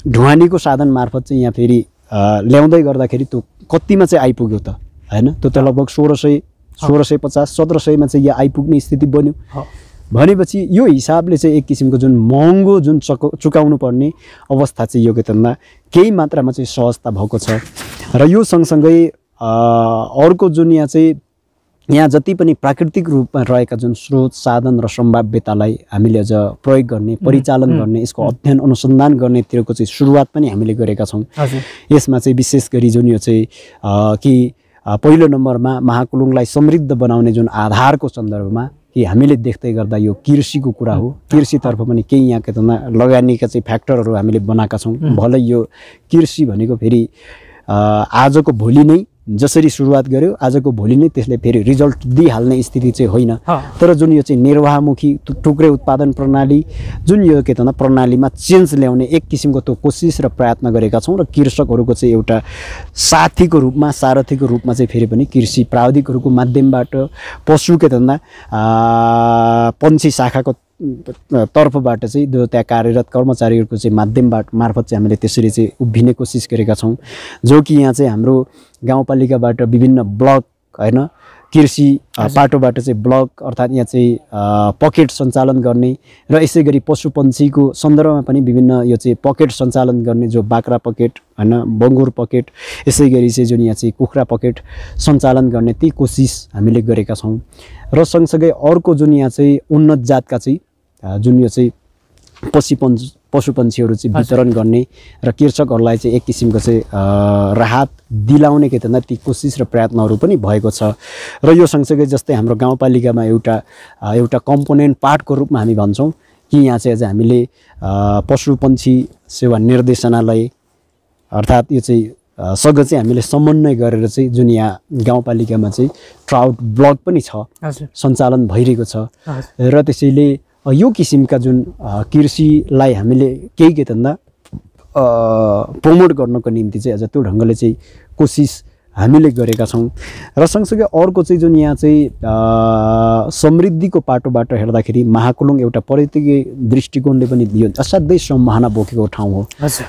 ढुवानीको साधन मार्फत चाहिँ यहाँ फेरि ल्याउँदै गर्दाखेरि त्यो कतिमा चाहिँ आइपुग्यो त हैन त्यो त लगभग 1650 1700 मा चाहिँ यहाँ आइपुग्ने स्थिति बन्यो भनेपछि यो हिसाबले चाहिँ एक किसिमको जुन महँगो जुन चुकाउनु पर्ने अवस्था चाहिँ यो केतनमा केही मात्रामा चाहिँ सहजता भएको छ र यो सँगसँगै अर्को जुन यहाँ जति पनि प्राकृतिक रूपमा रहेका जुन स्रोत साधन र सम्भाव्यतालाई हामीले अझ प्रयोग गर्ने परिचालन गर्ने यसको अध्ययन अनुसन्धान गर्नेतिरको चाहिँ सुरुवात पनि हामीले गरेका छौँ यसमा चाहिँ विशेष गरी जुन यो चाहिँ कि पहिलो नम्बरमा महाकुलुङलाई समृद्ध बनाउने जुन आधारको सन्दर्भमा कि हामीले देख्दै गर्दा यो कृषिको कुरा हो कृषितर्फ पनि केही यहाँ केतनमा लगानीका चाहिँ फ्याक्टरहरू हामीले बनाएका छौँ भलै यो कृषि भनेको फेरि आजको भोलि नै जसरी सुरुवात गर्यो आजको भोलि नै त्यसले फेरि रिजल्ट दिइहाल्ने स्थिति चाहिँ होइन तर जुन यो चाहिँ निर्वाहमुखी टुक्रे उत्पादन प्रणाली जुन यो केतना प्रणालीमा चेन्ज ल्याउने एक किसिमको त्यो कोसिस र प्रयत्न गरेका छौँ र कृषकहरूको चाहिँ एउटा साथीको रूपमा सारथीको रूपमा चाहिँ फेरि पनि कृषि प्राविधिकहरूको माध्यमबाट पशु केतना पन्छी शाखाको तर्फबाट चाहिँ जो त्यहाँ कार्यरत कर्मचारीहरूको चाहिँ मार्फत चाहिँ हामीले त्यसरी चाहिँ उभिने कोसिस गरेका छौँ जो कि यहाँ चाहिँ हाम्रो गाउँपालिकाबाट विभिन्न ब्लक हैन कृषि पाटोबाट चाहिँ ब्लक अर्थात् यहाँ चाहिँ पकेट सञ्चालन गर्ने र यसै गरी पशुपन्छीको सन्दर्भमा पनि विभिन्न यो चाहिँ पकेट सञ्चालन गर्ने जो बाख्रा पकेट हैन बङ्गुर पकेट यसै गरी चाहिँ जुन यहाँ चाहिँ कुखुरा पकेट सञ्चालन गर्ने ती कोसिस हामीले गरेका छौँ र सँगसँगै अर्को जुन यहाँ चाहिँ उन्नत जातका चाहिँ जुन यो चाहिँ पशुपन्छीहरू चाहिँ वितरण गर्ने र कृषकहरूलाई चाहिँ एक किसिमको चाहिँ राहत दिलाउने केतना ती कोसिस र प्रयत्नहरू पनि भएको छ र यो सँगसँगै जस्तै हाम्रो गाउँपालिकामा एउटा कम्पोनेन्ट पार्टको रूपमा हामी भन्छौँ कि यहाँ चाहिँ अझ हामीले पशुपन्छी सेवा निर्देशनालय अर्थात् यो चाहिँ सँग चाहिँ हामीले समन्वय गरेर चाहिँ जुन यहाँ गाउँपालिकामा चाहिँ ट्राउट ब्लक पनि छ सञ्चालन भइरहेको छ र त्यसैले यो किसिमका जुन कृषिलाई हामीले केही के भन्दा प्रमोट गर्नको निम्ति चाहिँ अझ त्यो ढङ्गले चाहिँ कोसिस हामीले गरेका छौँ र सँगसँगै अर्को चाहिँ जुन यहाँ चाहिँ समृद्धिको पाटोबाट हेर्दाखेरि महाकुलुङ एउटा पर्यटकीय दृष्टिकोणले पनि दियो असाध्यै सम्भावना बोकेको ठाउँ हो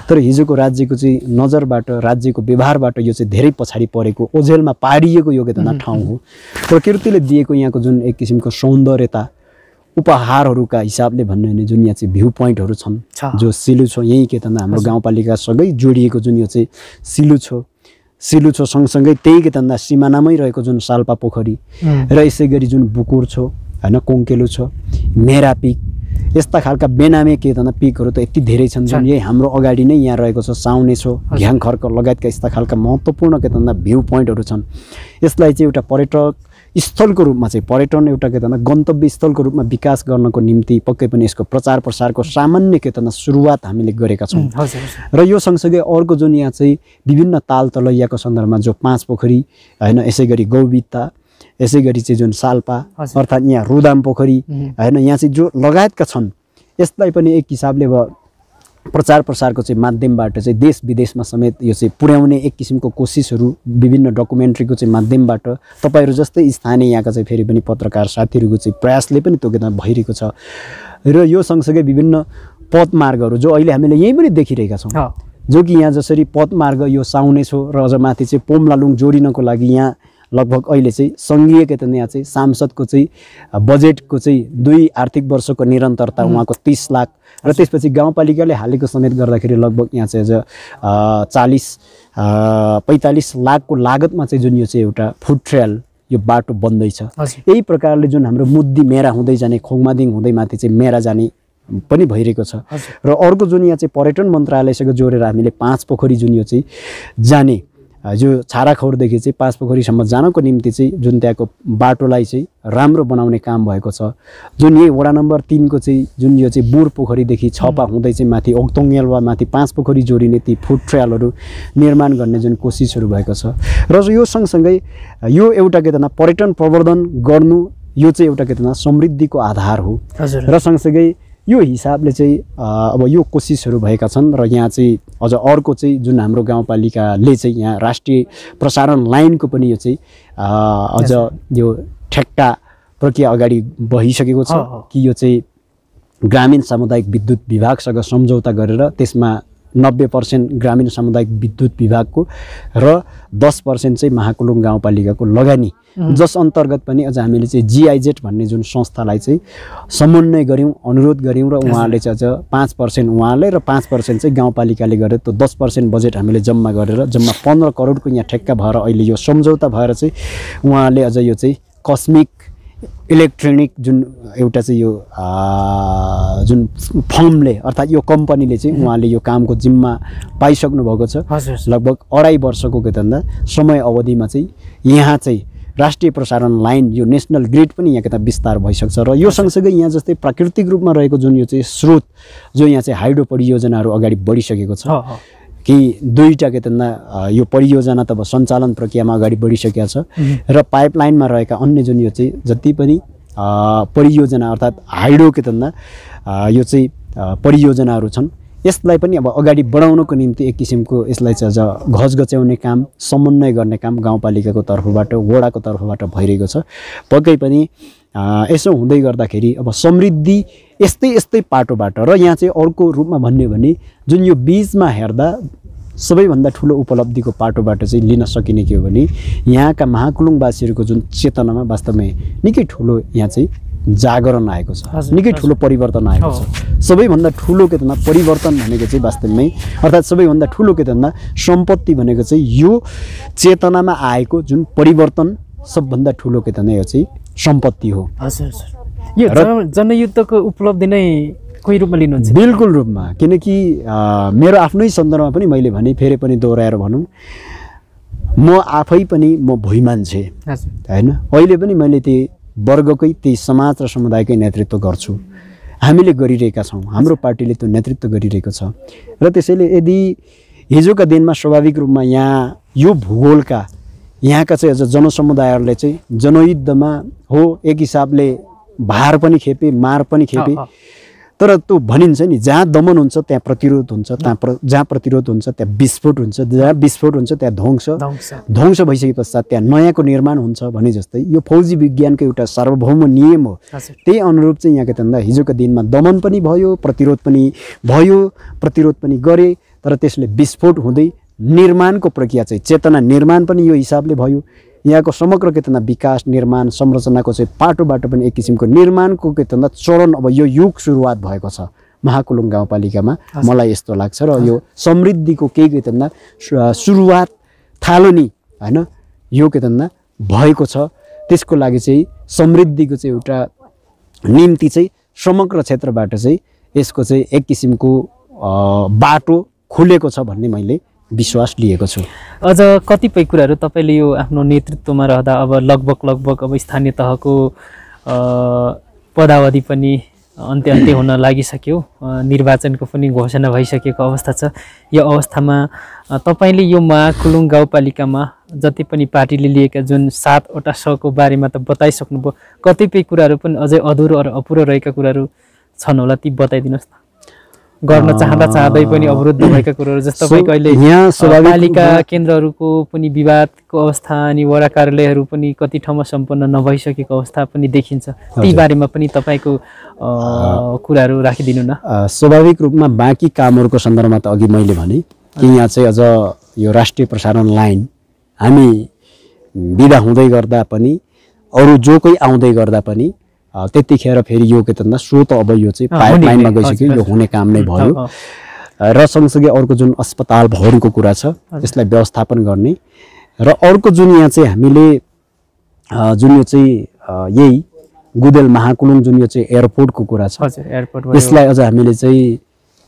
तर हिजोको राज्यको चाहिँ नजरबाट राज्यको व्यवहारबाट यो चाहिँ धेरै पछाडि परेको ओझेलमा पारिएको योग्यता ठाउँ हो प्रकृतिले दिएको यहाँको जुन एक किसिमको सौन्दर्यता उपहारहरूका हिसाबले भन्नु भने जुन यहाँ चाहिँ भ्यू पोइन्टहरू छन् जो सिलु छ यही के तन्दा हाम्रो गाउँपालिकासँगै जोडिएको जुन यो चाहिँ सिलु छ सँगसँगै त्यही के तन्दा सिमानामै रहेको जुन साल्पा पोखरी र यसै गरी जुन बुकुर छ हैन कोङ्केलु छ मेरा पिक यस्ता खालका बेनामे के तन्दा पिकहरू त यति धेरै छन् जुन यही हाम्रो अगाडि नै यहाँ रहेको छ साउने छ घ्याङ खर्क लगायतका यस्ता खालका महत्त्वपूर्ण के तन्दा भ्यू पोइन्टहरू छन् यसलाई चाहिँ एउटा पर्यटक स्थलको रूपमा चाहिँ पर्यटन एउटा के तन्दा गन्तव्य स्थलको रूपमा विकास गर्नको निम्ति पक्कै पनि यसको प्रचार प्रसारको सामान्य के तन्दा सुरुवात हामीले गरेका छौँ र यो सँगसँगै अर्को जुन यहाँ चाहिँ विभिन्न ताल तलैयाको सन्दर्भमा जो 5 पोखरी हैन यसै गरी गौबिता यसै गरी चाहिँ जुन साल्पा अर्थात् यहाँ रुदाम पोखरी हैन यहाँ चाहिँ जो लगायतका छन् यसलाई पनि एक हिसाबले प्रचार प्रसारको चाहिँ माध्यमबाट चाहिँ देश विदेशमा समेत यो चाहिँ पुर्याउने एक किसिमको कोसिसहरू विभिन्न डकुमेन्ट्रीको चाहिँ माध्यमबाट तपाईहरु जस्तै स्थानीय यहाँका चाहिँ फेरि पनि पत्रकार साथीहरूको चाहिँ प्रयासले पनि तोकेर भइरहेको छ र यो सँगसँगै विभिन्न पथमार्गहरू जो अहिले हामीले यही पनि देखिरहेका छौँ जो कि यहाँ जसरी पथमार्ग यो साउने छो र अझ माथि चाहिँ पोमलालुङ जोडिनको लागि यहाँ लगभग अहिले चाहिँ संघीय के त यहाँ चाहिँ सांसदको चाहिँ बजेटको चाहिँ 2 आर्थिक वर्षको निरन्तरता उहाँको 30 लाख र त्यसपछि गाउँपालिकाले हालेको समेत गर्दाखेरि लगभग यहाँ चाहिँ अझ 45 लाखको लागतमा चाहिँ जुन यो चाहिँ एउटा फुड ट्रेल यो बाटो बन्दैछ यही प्रकारले जुन हाम्रो मुद्दी मेरा हुँदै जाने खोङमादिङ हुँदै माथि चाहिँ मेरा जाने पनि भइरहेको छ र अर्को जुन यहाँ चाहिँ पर्यटन मन्त्रालयसँग जोडेर हामीले 5 पोखरी जुन यो चाहिँ जाने जो छाराखौरदेखि चाहिँ 5 पोखरीसम्म जानको निम्ति चाहिँ जुन त्यहाँको बाटोलाई चाहिँ राम्रो बनाउने काम भएको छ जुन यही वडा नम्बर 3 को चाहिँ जुन यो चाहिँ बुर पोखरीदेखि छपा हुँदै चाहिँ माथि ओक्तोङेलवा माथि 5 पोखरी जोडिने ती फुड ट्रेलहरू निर्माण गर्ने जुन कोसिसहरू भएको छ र यो सँगसँगै यो एउटा के त पर्यटन प्रवर्धन गर्नु यो चाहिँ एउटा के त समृद्धिको आधार हो र सँगसँगै यो हिसाबले चाहिँ अब यो कोसिसहरू भएका छन् र यहाँ चाहिँ अझ अर्को चाहिँ जुन हाम्रो गाउँपालिकाले चाहिँ यहाँ राष्ट्रिय प्रसारण लाइनको पनि यो चाहिँ अझ यो ठेक्का प्रक्रिया अगाडि बढिसकेको छ कि यो चाहिँ ग्रामीण सामुदायिक विद्युत विभागसँग सम्झौता गरेर त्यसमा 90% ग्रामीण सामुदायिक विद्युत विभागको र 10% चाहिँ महाकुलुङ गाउँपालिकाको लगानी, जस अन्तर्गत पनि अझ हामीले चाहिँ GIZ भन्ने जुन संस्थालाई चाहिँ समन्वय गऱ्यौँ, अनुरोध गऱ्यौँ र उहाँले चाहिँ अझ 5% उहाँले र 5% चाहिँ गाउँपालिकाले गरेर त्यो 10% बजेट हामीले जम्मा गरेर जम्मा 15 करोडको यहाँ ठेक्का भएर अहिले यो सम्झौता भएर चाहिँ उहाँले अझ यो चाहिँ कस्मिक इलेक्ट्रोनिक जुन एउटा चाहिँ यो जुन फर्मले अर्थात् यो कम्पनीले चाहिँ उहाँले यो कामको जिम्मा पाइसक्नु भएको छ। लगभग 2.5 वर्षको के भन्दा समय अवधिमा चाहिँ यहाँ चाहिँ राष्ट्रिय प्रसारण लाइन यो नेसनल ग्रिड पनि यहाँ त विस्तार भइसक्छ र यो सँगसँगै यहाँ जस्तै प्राकृतिक रूपमा रहेको जुन यो चाहिँ स्रोत जो यहाँ चाहिँ हाइड्रो परियोजनाहरू अगाडि बढिसकेको छ कि 2टा के भन्दा यो परियोजना त सञ्चालन प्रक्रियामा अगाडि बढिसकेको छ र पाइपलाइनमा रहेका अन्य जुन यो चाहिँ जति पनि परियोजना अर्थात् हाइड्रो के भन्दा यो चाहिँ परियोजनाहरू छन् यसलाई पनि अब अगाडि बढाउनको निम्ति एक किसिमको यसलाई चाहिँ अझ घचघच्याउने काम, समन्वय गर्ने काम गाउँपालिकाको तर्फबाट, वडाको तर्फबाट भइरहेको छ। पक्कै पनि यसो हुँदै गर्दाखेरि अब समृद्धि यस्तै पाटोबाट र यहाँ चाहिँ अर्को रूपमा भन्यो भने जुन यो बीचमा हेर्दा सबैभन्दा ठुलो उपलब्धिको पाटोबाट चाहिँ लिन सकिने के हो भने यहाँका महाकुलुङवासीहरूको जुन चेतनामा वास्तवमै निकै ठुलो यहाँ चाहिँ जागरण आएको छ, निकै ठुलो परिवर्तन आएको छ। सबैभन्दा ठुलो के भन्दा परिवर्तन भनेको चाहिँ वास्तवमै अर्थात् सबैभन्दा ठुलो के भन्दा सम्पत्ति भनेको चाहिँ यो चेतनामा आएको जुन परिवर्तन सबभन्दा ठुलो के भन्दा यो चाहिँ सम्पत्ति हो। हजुर यो जनयुद्धको उपलब्धि नै कोही रूपमा लिनुहुन्छ? बिल्कुल रूपमा, किनकि मेरो आफ्नै सन्दर्भमा पनि मैले भने फेरि पनि दोहोऱ्याएर भनौँ म आफै पनि म भुइँ मान्छे हैन, अहिले पनि मैले त्यही वर्गकै त्यही समाज र समुदायकै नेतृत्व गर्छु, हामीले गरिरहेका छौँ, हाम्रो पार्टीले त्यो नेतृत्व गरिरहेको छ। र त्यसैले यदि हिजोका दिनमा स्वाभाविक रूपमा यहाँ यो भूगोलका यहाँका चाहिँ अझ जनसमुदायहरूले चाहिँ जनयुद्धमा हो एक हिसाबले भार पनि खेपे, मार पनि खेपे, तर त्यो भनिन्छ नि जहाँ दमन हुन्छ त्यहाँ प्रतिरोध हुन्छ, जहाँ प्रतिरोध हुन्छ त्यहाँ विस्फोट हुन्छ, जहाँ विस्फोट हुन्छ त्यहाँ ध्वंस भइसके पश्चात त्यहाँ नयाँको निर्माण हुन्छ भने जस्तै यो फौजी विज्ञानको एउटा सार्वभौम नियम हो। त्यही अनुरूप चाहिँ यहाँ के भन्दा हिजोका दिनमा दमन पनि भयो, प्रतिरोध पनि भयो, प्रतिरोध पनि गरे, तर त्यसले विस्फोट हुँदै निर्माणको प्रक्रिया चाहिँ चेतना निर्माण पनि यो हिसाबले भयो। यहाँको समग्र के भन्दा विकास निर्माण संरचनाको चाहिँ पाटोबाट पनि एक किसिमको निर्माणको के भन्दा चरण अब यो युग सुरुवात भएको छ महाकुलुङ गाउँपालिकामा, मलाई यस्तो लाग्छ। र यो समृद्धिको केही के भन्दा सुरुवात थालनी हैन यो के भन्दा भएको छ। त्यसको लागि चाहिँ समृद्धिको चाहिँ एउटा निम्ति चाहिँ समग्र क्षेत्रबाट चाहिँ यसको चाहिँ एक किसिमको बाटो खुलेको छ भन्ने मैले विश्वास लिएको छु। अझ कतिपय कुराहरू तपाईँले यो आफ्नो नेतृत्वमा रहँदा अब लगभग अब स्थानीय तहको पदावधि पनि अन्त्य हुन लागिसक्यो, निर्वाचनको पनि घोषणा भइसकेको अवस्था छ। यो अवस्थामा तपाईँले यो महाकुलुङ गाउँपालिकामा जति पनि पार्टीले लिएका जुन 7वटा सहको बारेमा त बताइसक्नुभयो, कतिपय कुराहरू पनि अझै अधुरो र अपुरो रहेका कुराहरू छन् होला, ती बताइदिनुहोस् न। गर्न चाहँदै पनि अवरुद्ध भएका कुराहरू जस्तो तपाईँको अहिले पालिका केन्द्रहरूको पनि विवादको अवस्था अनि वडा कार्यालयहरू पनि कति ठाउँमा सम्पन्न नभइसकेको अवस्था पनि देखिन्छ, ती बारेमा पनि तपाईँको कुराहरू राखिदिनु न। स्वाभाविक रूपमा बाँकी कामहरूको सन्दर्भमा त अघि मैले भने कि यहाँ चाहिँ अझ यो राष्ट्रिय प्रसारण लाइन हामी बिदा हुँदै गर्दा पनि अरू जो कोही आउँदै गर्दा पनि त्यतिखेर फेरि यो के भन्दा स्रोत अब यो चाहिँ पाइपलाइनमा गइसक्यो, यो हुने काम नै भयो। र सँगसँगै अर्को जुन अस्पताल भवनको कुरा छ यसलाई व्यवस्थापन गर्ने र अर्को जुन यहाँ चाहिँ हामीले जुन यो चाहिँ यही गुदेल महाकुलुङ जुन यो चाहिँ एयरपोर्टको कुरा छ यसलाई अझ हामीले चाहिँ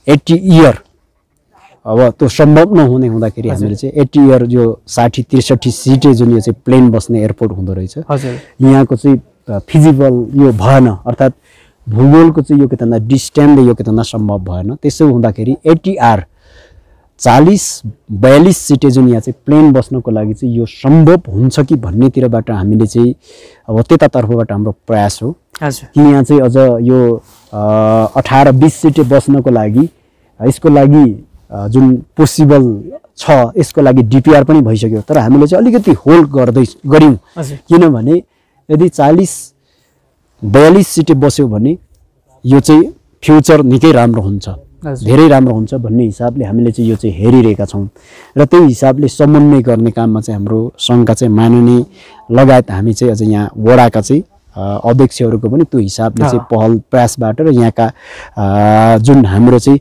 80 इयर अब त्यो सम्भव नहुने हुँदाखेरि हामीले चाहिँ 80 इयर यो 60-63 सिटे जुन यो चाहिँ प्लेन बस्ने एयरपोर्ट हुँदो रहेछ, यहाँको चाहिँ फिजिबल यो भएन, अर्थात् भूगोलको चाहिँ यो के भन्दा डिस्टेन्सले यो के भन्दा सम्भव भएन। त्यसो हुँदाखेरि 80R 40-42 सिटे जुन यहाँ चाहिँ प्लेन बस्नको लागि चाहिँ यो सम्भव हुन्छ कि भन्नेतिरबाट हामीले चाहिँ अब त्यतातर्फबाट हाम्रो प्रयास हो। कि यहाँ चाहिँ अझ यो 18-20 सिटे बस्नको लागि यसको लागि जुन पोसिबल छ यसको लागि डिपिआर पनि भइसक्यो, तर हामीले चाहिँ अलिकति होल्ड गर्यौं किनभने यदि 40-42 सिटे बस्यो भने यो चाहिँ फ्युचर निकै राम्रो हुन्छ, धेरै राम्रो हुन्छ भन्ने हिसाबले हामीले चाहिँ यो चाहिँ हेरिरहेका छौं र त्यही हिसाबले समन्वय गर्ने काममा चाहिँ हाम्रो संघका चाहिँ माननीय लगायत हामी चाहिँ अझ यहाँ वडाका चाहिँ अध्यक्षहरूको पनि त्यो हिसाबले चाहिँ पहल प्रयासबाट र यहाँका जुन हाम्रो चाहिँ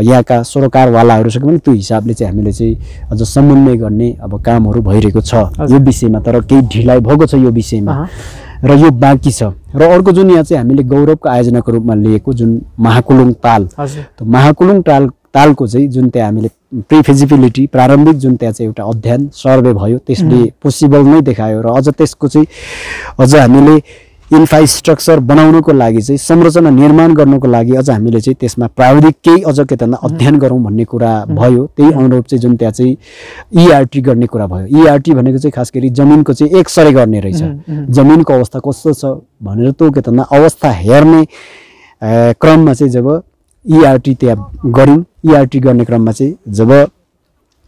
यहाँका सरोकारवालाहरूसँग पनि त्यो हिसाबले चाहिँ हामीले चाहिँ अझ समन्वय गर्ने अब कामहरू भइरहेको छ यो विषयमा, तर केही ढिलाइ भएको छ यो विषयमा र यो बाँकी छ। र अर्को जुन यहाँ चाहिँ हामीले गौरवको आयोजनाको रूपमा लिएको जुन महाकुलुङ ताल, त्यो महाकुलुङ तालको चाहिँ जुन त्यहाँ हामीले प्रिफिजिबिलिटी प्रारम्भिक जुन त्यहाँ चाहिँ एउटा अध्ययन सर्वे भयो त्यसले पोसिबल नै देखायो र अझ त्यसको चाहिँ अझ हामीले इन्फ्रास्ट्रक्चर बनाउनको लागि चाहिँ संरचना निर्माण गर्नको लागि अझ हामीले चाहिँ त्यसमा प्राविधिक केही अझ के त अध्ययन गरौँ भन्ने कुरा भयो। त्यही अनुरूप चाहिँ जुन त्यहाँ चाहिँ ईआरटी गर्ने कुरा भयो। ईआरटी भनेको चाहिँ खास गरी जमिनको चाहिँ एक्सरे गर्ने रहेछ, जमिनको अवस्था कस्तो छ भनेर त्यो के त अवस्था हेर्ने क्रममा चाहिँ जब ईआरटी त्यहाँ गऱ्यौँ, ईआरटी गर्ने क्रममा चाहिँ जब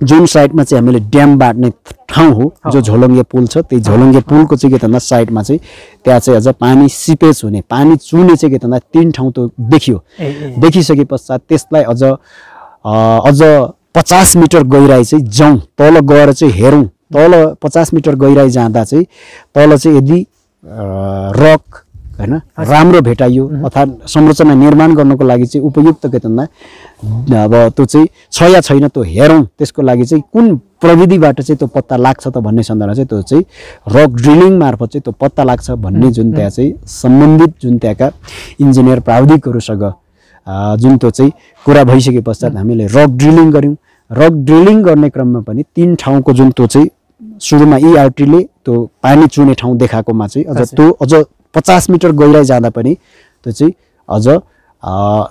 जुन साइडमा चाहिँ हामीले ड्याम बाट्ने ठाउँ हो जो झोलङ्गे पुल छ त्यही झोलङ्गे पुलको चाहिँ के त साइडमा चाहिँ त्यहाँ चाहिँ अझ पानी सिपेज हुने पानी चुने चाहिँ के त 3 ठाउँ त देखियो। देखिसके पश्चात त्यसलाई अझ 50 मिटर गहिराई चाहिँ जाउँ, तल गएर चाहिँ हेरौँ, तल 50 मिटर गहिराई जाँदा चाहिँ तल चाहिँ यदि रक हैन राम्रो भेटाइयो अर्थात् संरचना निर्माण गर्नको लागि चाहिँ उपयुक्त के त अब त्यो चाहिँ छ या छैन त्यो हेरौँ, त्यसको लागि चाहिँ कुन प्रविधिबाट चाहिँ त्यो पत्ता लाग्छ त भन्ने सन्दर्भमा चाहिँ त्यो चाहिँ रक ड्रिलिङ मार्फत चाहिँ त्यो पत्ता लाग्छ भन्ने जुन त्यहाँ चाहिँ सम्बन्धित जुन त्यहाँका इन्जिनियर प्राविधिकहरूसँग जुन त्यो चाहिँ कुरा भइसके पश्चात हामीले रक ड्रिलिङ गऱ्यौँ। रक ड्रिलिङ गर्ने क्रममा पनि 3 ठाउँको जुन त्यो चाहिँ सुरुमा ईआरटीले त्यो पानी चुने ठाउँ देखाएकोमा चाहिँ अझ 50 मिटर गहिराई जाँदा पनि त्यो चाहिँ अझ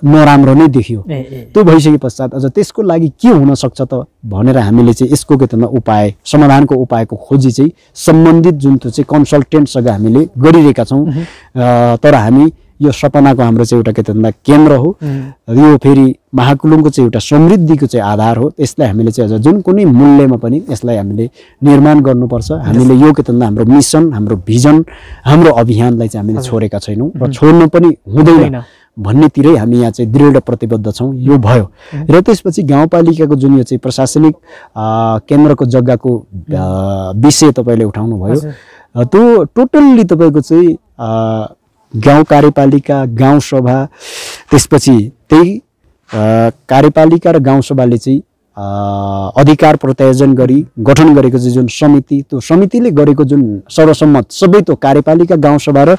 नराम्रो नै देखियो। त्यो भइसके पश्चात अझ त्यसको लागि के हुन सक्छ त भनेर हामीले चाहिँ यसको के त उपाय समाधानको उपायको खोजी चाहिँ सम्बन्धित जुन त्यो चाहिँ कन्सल्टेन्टसँग हामीले गरिरहेका छौँ। तर हामी यो सपनाको हाम्रो चाहिँ एउटा के त केन्द्र हो, यो फेरि महाकुलुङको चाहिँ एउटा समृद्धिको चाहिँ आधार हो। यसलाई हामीले चाहिँ अझ जुन कुनै मूल्यमा पनि यसलाई हामीले निर्माण गर्नुपर्छ। हामीले यो के त हाम्रो मिसन, हाम्रो भिजन, हाम्रो अभियानलाई चाहिँ हामीले छोडेका छैनौँ र छोड्नु पनि हुँदैन भन्नेतिरै हामी यहाँ चाहिँ दृढ प्रतिबद्ध छौँ। यो भयो र त्यसपछि गाउँपालिकाको जुन यो चाहिँ प्रशासनिक केन्द्रको जग्गाको विषय तपाईँले उठाउनु भयो, त्यो टोटल्ली तपाईँको चाहिँ गाउँ कार्यपालिका, गाउँ सभा, त्यसपछि त्यही कार्यपालिका र गाउँसभाले चाहिँ अधिकार प्रत्यायोजन गरी गठन गरेको चाहिँ जुन समिति, त्यो समितिले गरेको जुन सर्वसम्मत सबै त्यो कार्यपालिका, गाउँसभा र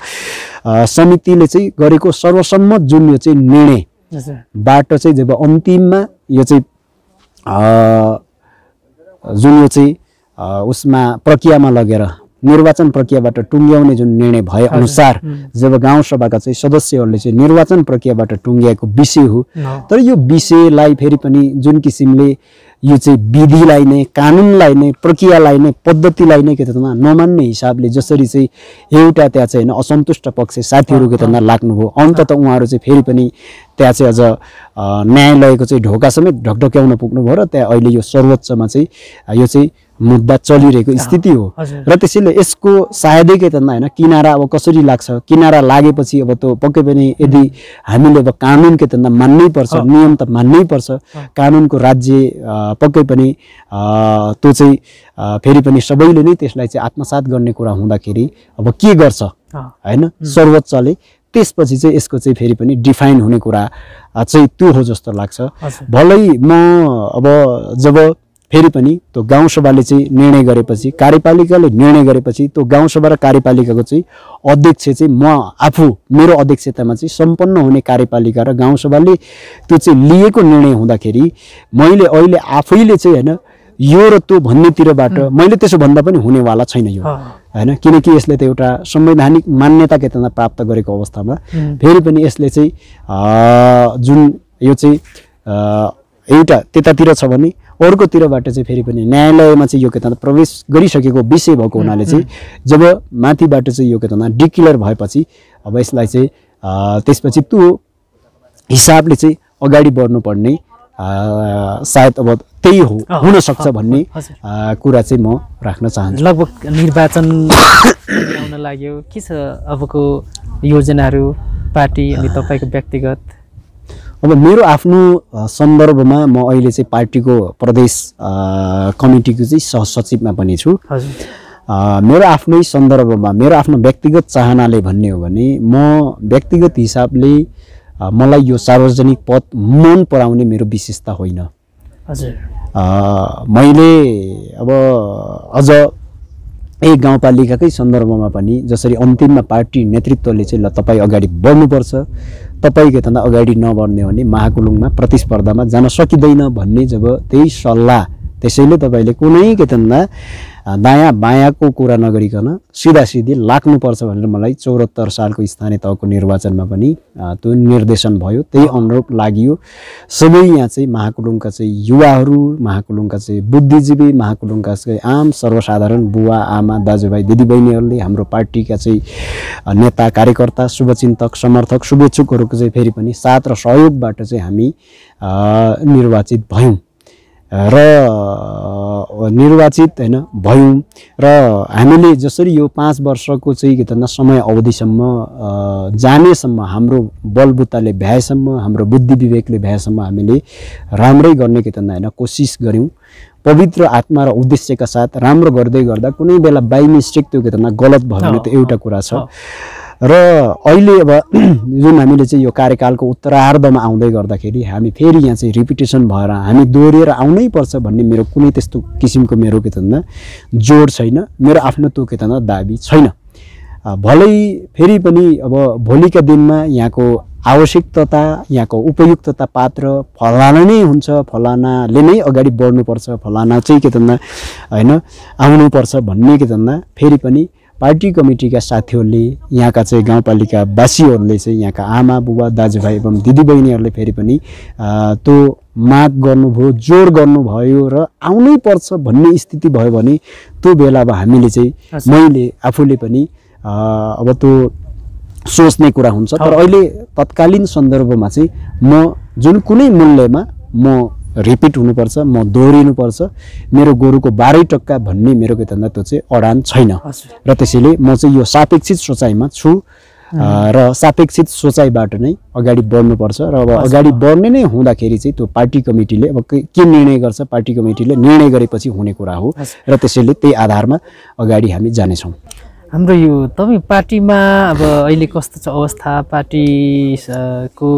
समितिले चाहिँ गरेको सर्वसम्मत जुन यो चाहिँ निर्णयबाट चाहिँ जब अन्तिममा यो चाहिँ जुन यो चाहिँ उसमा प्रक्रियामा लगेर निर्वाचन प्रक्रियाबाट टुङ्ग्याउने जुन निर्णय भए अनुसार जब गाउँसभाका चाहिँ सदस्यहरूले चाहिँ निर्वाचन प्रक्रियाबाट टुङ्ग्याएको विषय हो। तर यो विषयलाई फेरि पनि जुन किसिमले यो चाहिँ विधिलाई नै, कानुनलाई नै, प्रक्रियालाई नै, पद्धतिलाई नै के त नमान्ने हिसाबले जसरी चाहिँ एउटा त्यहाँ चाहिँ हैन असन्तुष्ट पक्ष साथीहरू के त लाग्नुभयो, अन्तत उहाँहरू चाहिँ फेरि पनि त्यहाँ चाहिँ अझ न्यायालयको चाहिँ ढोका समेत ढकढक्याउन पुग्नुभयो र त्यहाँ अहिले यो सर्वोच्चमा चाहिँ यो चाहिँ मुद्दा चलिरहेको स्थिति हो। र त्यसैले यसको सायदै के त हैन किनारा अब कसरी लाग्छ, किनारा लागेपछि अब त्यो पक्कै पनि यदि हामीले अब कानुन के त मान्नै पर्छ, नियम त मान्नै पर्छ, कानुनको राज्य पक्कै पनि त्यो चाहिँ फेरि पनि सबैले नै त्यसलाई चाहिँ आत्मसात गर्ने कुरा हुँदाखेरि अब के गर्छ हैन सर्वोच्चले, त्यसपछि चाहिँ यसको चाहिँ फेरि पनि डिफाइन हुने कुरा चाहिँ त्यो हो जस्तो लाग्छ। भलै म अब जब फेरि पनि त्यो गाउँसभाले चाहिँ निर्णय गरेपछि, कार्यपालिकाले निर्णय गरेपछि त्यो गाउँसभा र कार्यपालिकाको चाहिँ अध्यक्ष चाहिँ म आफू मेरो अध्यक्षतामा चाहिँ सम्पन्न हुने कार्यपालिका र गाउँसभाले त्यो चाहिँ लिएको निर्णय हुँदाखेरि मैले अहिले आफैले चाहिँ हैन यो र त्यो भन्नेतिरबाट मैले त्यसो भन्दा पनि हुनेवाला छैन यो हैन, किनकि यसले त एउटा संवैधानिक मान्यता के त प्राप्त गरेको अवस्थामा फेरि पनि यसले चाहिँ जुन यो चाहिँ एउटा त्यतातिर छ भने अर्कोतिरबाट चाहिँ फेरि पनि न्यायालयमा चाहिँ यो के त प्रवेश गरिसकेको विषय भएको हुनाले चाहिँ जब माथिबाट चाहिँ यो के त डिक्लेयर भएपछि अब यसलाई चाहिँ त्यसपछि त्यो हिसाबले चाहिँ अगाडि बढ्नुपर्ने सायद अब त्यही हुन सक्छ भन्ने कुरा चाहिँ म राख्न चाहन्छु। लगभग निर्वाचन आउन लाग्यो, के छ अबको योजनाहरू पार्टी अनि तपाईँको व्यक्तिगत? अब मेरो आफ्नो सन्दर्भमा म अहिले चाहिँ पार्टीको प्रदेश कमिटीको चाहिँ सहसचिवमा पनि छु। मेरो आफ्नै सन्दर्भमा मेरो आफ्नो व्यक्तिगत चाहनाले भन्ने हो भने म व्यक्तिगत हिसाबले मलाई यो सार्वजनिक पद मन पराउने मेरो विशेषता होइन। हजुर, मैले अब अझ एक गाउँपालिकाकै सन्दर्भमा पनि जसरी अन्तिममा पार्टी नेतृत्वले चाहिँ ल तपाईँ अगाडि बढ्नुपर्छ, तपाईँ के त अगाडि नबढ्ने हो भने महाकुलुङमा प्रतिस्पर्धामा जान सकिँदैन भन्ने जब त्यही सल्लाह, त्यसैले तपाईँले कुनै के त दायाँ बायाँको कुरा नगरिकन सिधासिधी लाग्नुपर्छ भनेर मलाई 74 सालको स्थानीय तहको निर्वाचनमा पनि त्यो निर्देशन भयो, त्यही अनुरूप लागि। सबै यहाँ चाहिँ महाकुलुङका चाहिँ युवाहरू, महाकुलुङका चाहिँ बुद्धिजीवी, महाकुलुङका चाहिँ आम सर्वसाधारण बुवा आमा दाजुभाइ दिदीबहिनीहरूले, हाम्रो पार्टीका चाहिँ नेता कार्यकर्ता शुभचिन्तक समर्थक शुभेच्छुकहरूको चाहिँ फेरि पनि साथ र सहयोगबाट चाहिँ हामी निर्वाचित भयौँ र निर्वाचित हैन भयौँ र हामीले जसरी यो 5 वर्षको चाहिँ के त समय अवधिसम्म जानेसम्म हाम्रो बलबुताले भ्याएसम्म हाम्रो बुद्धि विवेकले भ्याएसम्म हामीले राम्रै गर्ने के त हैन कोसिस गर्यौं। पवित्र आत्मा र उद्देश्यका साथ राम्रो गर्दै गर्दा कुनै बेला बाइ मिस्टेक त्यो के त गलत भयो भने त एउटा कुरा छ र अहिले अब जुन हामीले चाहिँ यो कार्यकालको उत्तरार्धमा आउँदै गर्दाखेरि हामी फेरि यहाँ चाहिँ रिपिटेसन भएर हामी दोहोरिएर आउनै पर्छ भन्ने मेरो कुनै त्यस्तो किसिमको मेरो के त जोड छैन, मेरो आफ्नो त्यो के त दाबी छैन। भलै फेरि पनि अब भोलिका दिनमा यहाँको आवश्यकता, यहाँको उपयुक्तता पात्र फलाना नै हुन्छ, फलानाले नै अगाडि बढ्नुपर्छ, फलाना चाहिँ के त हैन आउनुपर्छ भन्ने के त फेरि पनि पार्टी कमिटीका साथीहरूले, यहाँका चाहिँ गाउँपालिका वासीहरूले चाहिँ यहाँका आमा बुबा दाजुभाइ एवं दिदीबहिनीहरूले फेरि पनि त्यो माग गर्नुभयो, जोड गर्नुभयो र आउनै पर्छ भन्ने स्थिति भयो भने त्यो बेला अब हामीले चाहिँ मैले आफूले पनि अब त्यो सोच्ने कुरा हुन्छ। तर अहिले तत्कालीन सन्दर्भमा चाहिँ म जुन कुनै मूल्यमा म रिपिट हुनुपर्छ, म दोहोरिनुपर्छ, मेरो गोरुको 12 टक्का भन्ने मेरो के त त्यो चाहिँ अडान छैन र त्यसैले म चाहिँ यो सापेक्षित सोचाइमा छु र सापेक्षित सोचाइबाट नै अगाडि बढ्नुपर्छ र अब अगाडि बढ्ने नै हुँदाखेरि चाहिँ त्यो पार्टी कमिटीले अब के निर्णय गर्छ, पार्टी कमिटीले निर्णय गरेपछि हुने कुरा हो र त्यसैले त्यही आधारमा अगाडि हामी जानेछौँ। हाम्रो यो तपाईँ पार्टीमा अब अहिले कस्तो छ अवस्था, पार्टीको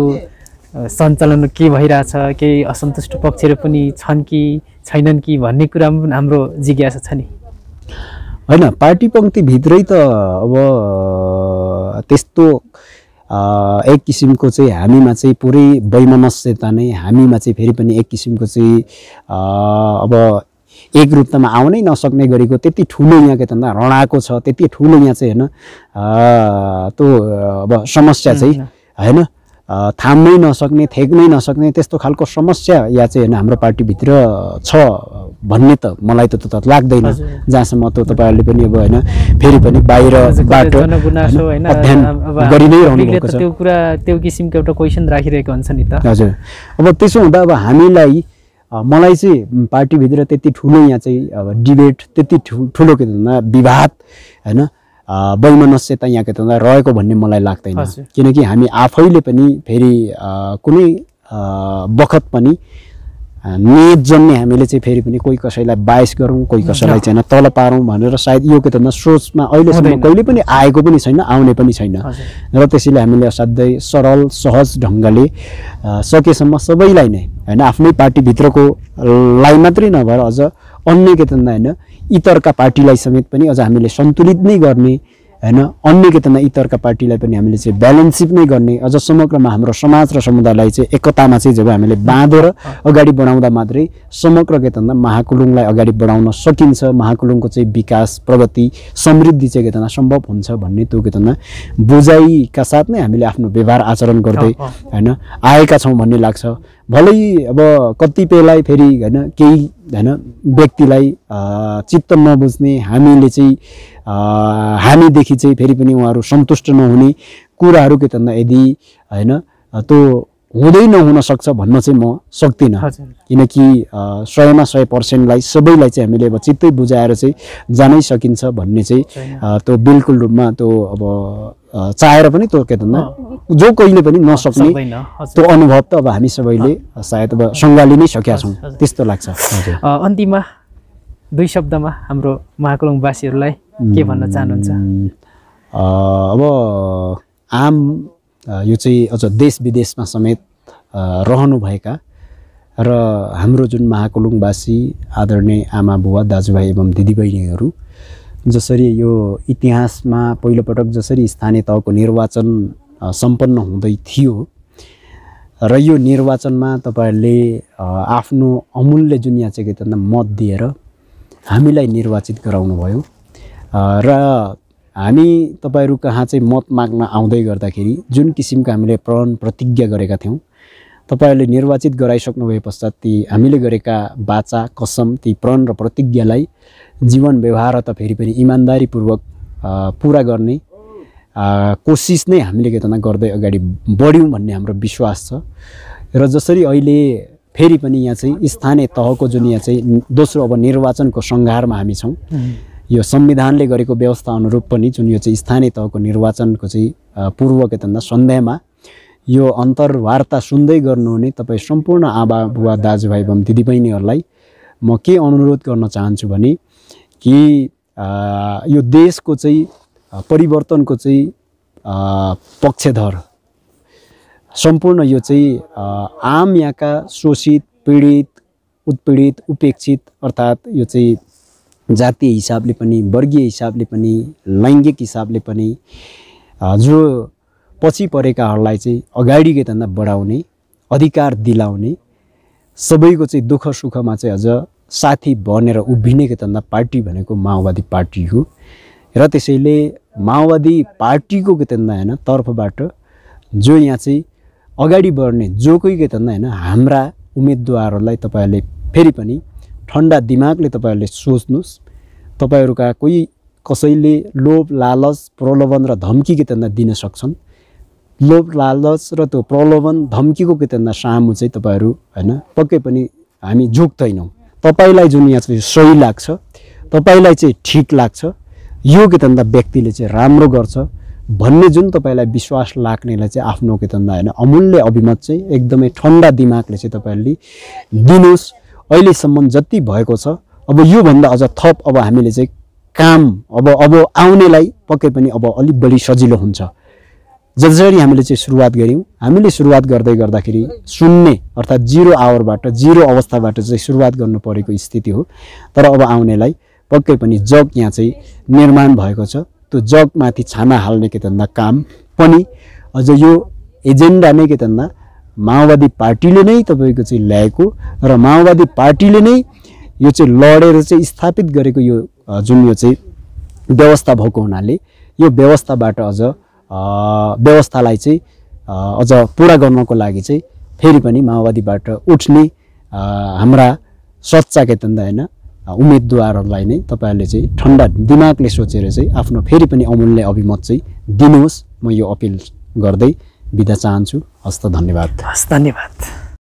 सञ्चालन के भइरहेछ, केही असन्तुष्ट पक्षहरू पनि छन् कि छैनन् कि भन्ने कुरामा पनि हाम्रो जिज्ञासा छ नि? हैन, पार्टी पंक्तिभित्रै त अब त्यस्तो एक किसिमको चाहिँ हामीमा चाहिँ पुरै वैमनस्यता नै, हामीमा चाहिँ फेरि पनि एक किसिमको चाहिँ अब एक रूपमा आउनै नसक्ने गरेको त्यति ठुलो यहाँ के त रणाको छ, त्यति ठुलो यहाँ चाहिँ हैन त्यो अब समस्या चाहिँ हैन थाम्नै नसक्ने, थेक्नै नसक्ने त्यस्तो खालको समस्या या चाहिँ हैन हाम्रो पार्टीभित्र छ भन्ने त मलाई त लाग्दैन। जहाँसम्म त तपाईहरुले पनि अब हैन फेरि पनि बाहिरबाट अध्ययन गरि नै रहनु भएको छ, त्यो कुरा त्यो किसिमको एउटा क्वेशन राखिरहेको हुन्छ नि त। हजुर, अब त्यसो हुँदा अब हामीलाई मलाई चाहिँ पार्टीभित्र त्यति ठुलो यहाँ चाहिँ अब डिबेट, त्यति ठुलो के भन्दा विवाद हैन वैमनस्यता यहाँ के त रहेको भन्ने मलाई लाग्दैन। किनकि हामी आफैले पनि फेरि कुनै बखत पनि नेत जन्ने हामीले चाहिँ फेरि पनि कोही कसैलाई बाइस गरौँ, कोही कसैलाई चाहिँ तल पारौँ भनेर सायद यो के त सोचमा अहिलेसम्म कहिले पनि आएको पनि छैन, आउने पनि छैन र त्यसैले हामीले असाध्यै सरल सहज ढङ्गले सकेसम्म सबैलाई नै हैन आफ्नै पार्टीभित्रको लाई मात्रै नभएर अझ अन्य के त हैन इतरका पार्टीलाई समेत पनि अझ हामीले सन्तुलित नै गर्ने हैन अन्य के तना इतरका पार्टीलाई पनि हामीले चाहिँ ब्यालेन्सिप नै गर्ने अझ समग्रमा हाम्रो समाज र समुदायलाई चाहिँ एकतामा चाहिँ जब हामीले बाँधेर अगाडि बढाउँदा मात्रै समग्र के तना महाकुलुङलाई अगाडि बढाउन सकिन्छ महाकुलुङको चाहिँ विकास प्रगति समृद्धि चाहिँ के तना सम्भव हुन्छ भन्ने त्यो के तना बुझाइका साथ नै हामीले आफ्नो व्यवहार आचरण गर्दै हैन आएका छौं भन्ने लाग्छ भलै अब कतिपयलाई फेरि हैन केही हैन व्यक्तिलाई चित्त नबुझ्ने हामीले चाहिँ हामीदेखि चाहिँ फेरि पनि उहाँहरू सन्तुष्ट नहुने कुराहरू के तना यदि हैन त्यो हुँदै नहुन सक्छ भन्न चाहिँ म सक्दिनँ किनकि 100मा 100% लाई सबैलाई चाहिँ हामीले अब चित्तै बुझाएर चाहिँ जानै सकिन्छ भन्ने चाहिँ त्यो बिल्कुल रूपमा त्यो अब चाहेर पनि त्यो के तना जो कहिले पनि नसक्ने त्यो अनुभव त अब हामी सबैले सायद अब संगाली नै सकेका छौं त्यस्तो लाग्छ अन्तिममा दुई शब्दमा हाम्रो महाकुलुङवासीहरूलाई के भन्न चाहनुहुन्छ अब आम यो चाहिँ अझ देश विदेशमा समेत रहनुभएका र हाम्रो जुन महाकुलुङवासी आदरणीय आमा बुवा दाजुभाइ एवं दिदीबहिनीहरू जसरी यो इतिहासमा पहिलोपटक जसरी स्थानीय तहको निर्वाचन सम्पन्न हुँदै थियो र यो निर्वाचनमा तपाईहरुले आफ्नो अमूल्य जुन यहाँ चाहिँ के त मत दिएर हामीलाई निर्वाचित गराउनु भयो र हामी तपाईहरु कहाँ चाहिँ मत माग्न आउँदै गर्दाखेरि जुन किसिमको हामीले प्रण प्रतिज्ञा गरेका थियौं तपाईहरुले निर्वाचित गराइसक्नु भए पश्चात ती हामीले गरेका वाचा कसम ती प्रण र प्रतिज्ञालाई जीवन व्यवहार त फेरि पनि इमानदारी पूर्वक पूरा गर्ने कोशिश नै हामीले के तना गर्दै अगाडि बढ्यौं भन्ने हाम्रो विश्वास छ र जसरी अहिले फेरि पनि यहाँ चाहिँ स्थानीय तहको जुन यहाँ चाहिँ दोस्रो अब निर्वाचनको संघारमा हामी छौं यो संविधानले गरेको व्यवस्था अनुरूप पनि जुन यो चाहिँ स्थानीय तहको निर्वाचनको चाहिँ पूर्व के तना सन्ध्यामा यो अन्तर्वार्ता सुन्दै गर्नुहुने तपाई सम्पूर्ण आबा बुवा दाजुभाइ एवं दिदीबहिनीहरूलाई म के अनुरोध गर्न चाहन्छु भने कि यो देशको चाहिँ परिवर्तनको चाहिँ पक्षधर सम्पूर्ण यो चाहिँ आम यहाँका शोषित पीडित उत्पीडित उपेक्षित अर्थात यो चाहिँ जातीय हिसाबले पनि वर्गीय हिसाबले पनि लैंगिक हिसाबले पनि जो पछि परेकाहरूलाई चाहिँ अगाडि के तना बढाउने अधिकार दिलाउने सबैको चाहिँ दुःख सुखमा चाहिँ अझ साथी बनेर उभिने के तना पार्टी भनेको माओवादी पार्टी हो र त्यसैले माओवादी पार्टीको के तना हैन तर्फबाट जो यहाँ चाहिँ अगाडि बढ्ने जो कोही के तना हैन हाम्रा उम्मेदवारहरूलाई तपाईहरुले फेरि पनि ठण्डा दिमागले तपाईहरुले सोच्नुस् तपाईहरुका कोही कसैले लोभ लालच प्रलोभन र धम्की के तना दिन सक्छन् लोभ लालच र त्यो प्रलोभन धम्कीको के तना सामु चाहिँ तपाईहरु हैन पक्कै पनि हामी झुक्दैनौं तपाईलाई जुन यहाँ चाहिँ सही लाग्छ तपाईलाई चाहिँ ठीक लाग्छ यो के तना व्यक्तिले चाहिँ राम्रो गर्छ भन्ने जुन तपाईलाई विश्वास लाग्नेलाई चाहिँ आफ्नो के तना हैन अमूल्य अभिमत चाहिँ एकदमै ठण्डा दिमागले चाहिँ तपाईहरुले दिनुस् अहिले सम्म जति भएको छ अब यो भन्दा अझ थप अब हामीले चाहिँ काम अब आउनेलाई पक्कै पनि अब अलि बढी सजिलो हुन्छ जसरी हामीले चाहिँ सुरुवात गर्यौं हामीले सुरुवात गर्दै गर्दाखेरि शून्य अर्थात जीरो आवरबाट जीरो अवस्थाबाट चाहिँ सुरुवात गर्नु परेको स्थिति हो तर अब आउनेलाई पक्कै पनि जग यहाँ चाहिँ निर्माण भएको छ त्यो जगमाथि छाना हाल्ने के तना काम पनि अझ यो एजेन्डा नै के तना माओवादी पार्टीले नै तपाईको चाहिँ ल्याएको र माओवादी पार्टीले नै यो चाहिँ लडेर चाहिँ स्थापित गरेको यो जुन यो चाहिँ व्यवस्था भएको हुनाले यो व्यवस्थाबाट अझ व्यवस्थालाई चाहिँ अझ पूरा गर्नको लागि चाहिँ फेरि पनि माओवादीबाट उठ्ने हाम्रा सच्चा के तना हैन उम्मेदवारहरूलाई नै तपाईहरुले चाहिँ ठण्डा दिमागले सोचेर चाहिँ आफ्नो फेरि पनि अमूल्य अभिमत चाहिँ दिनुहोस् म यो अपिल गर्दै बिदा चाहन्छु हस्त धन्यवाद धन्यवाद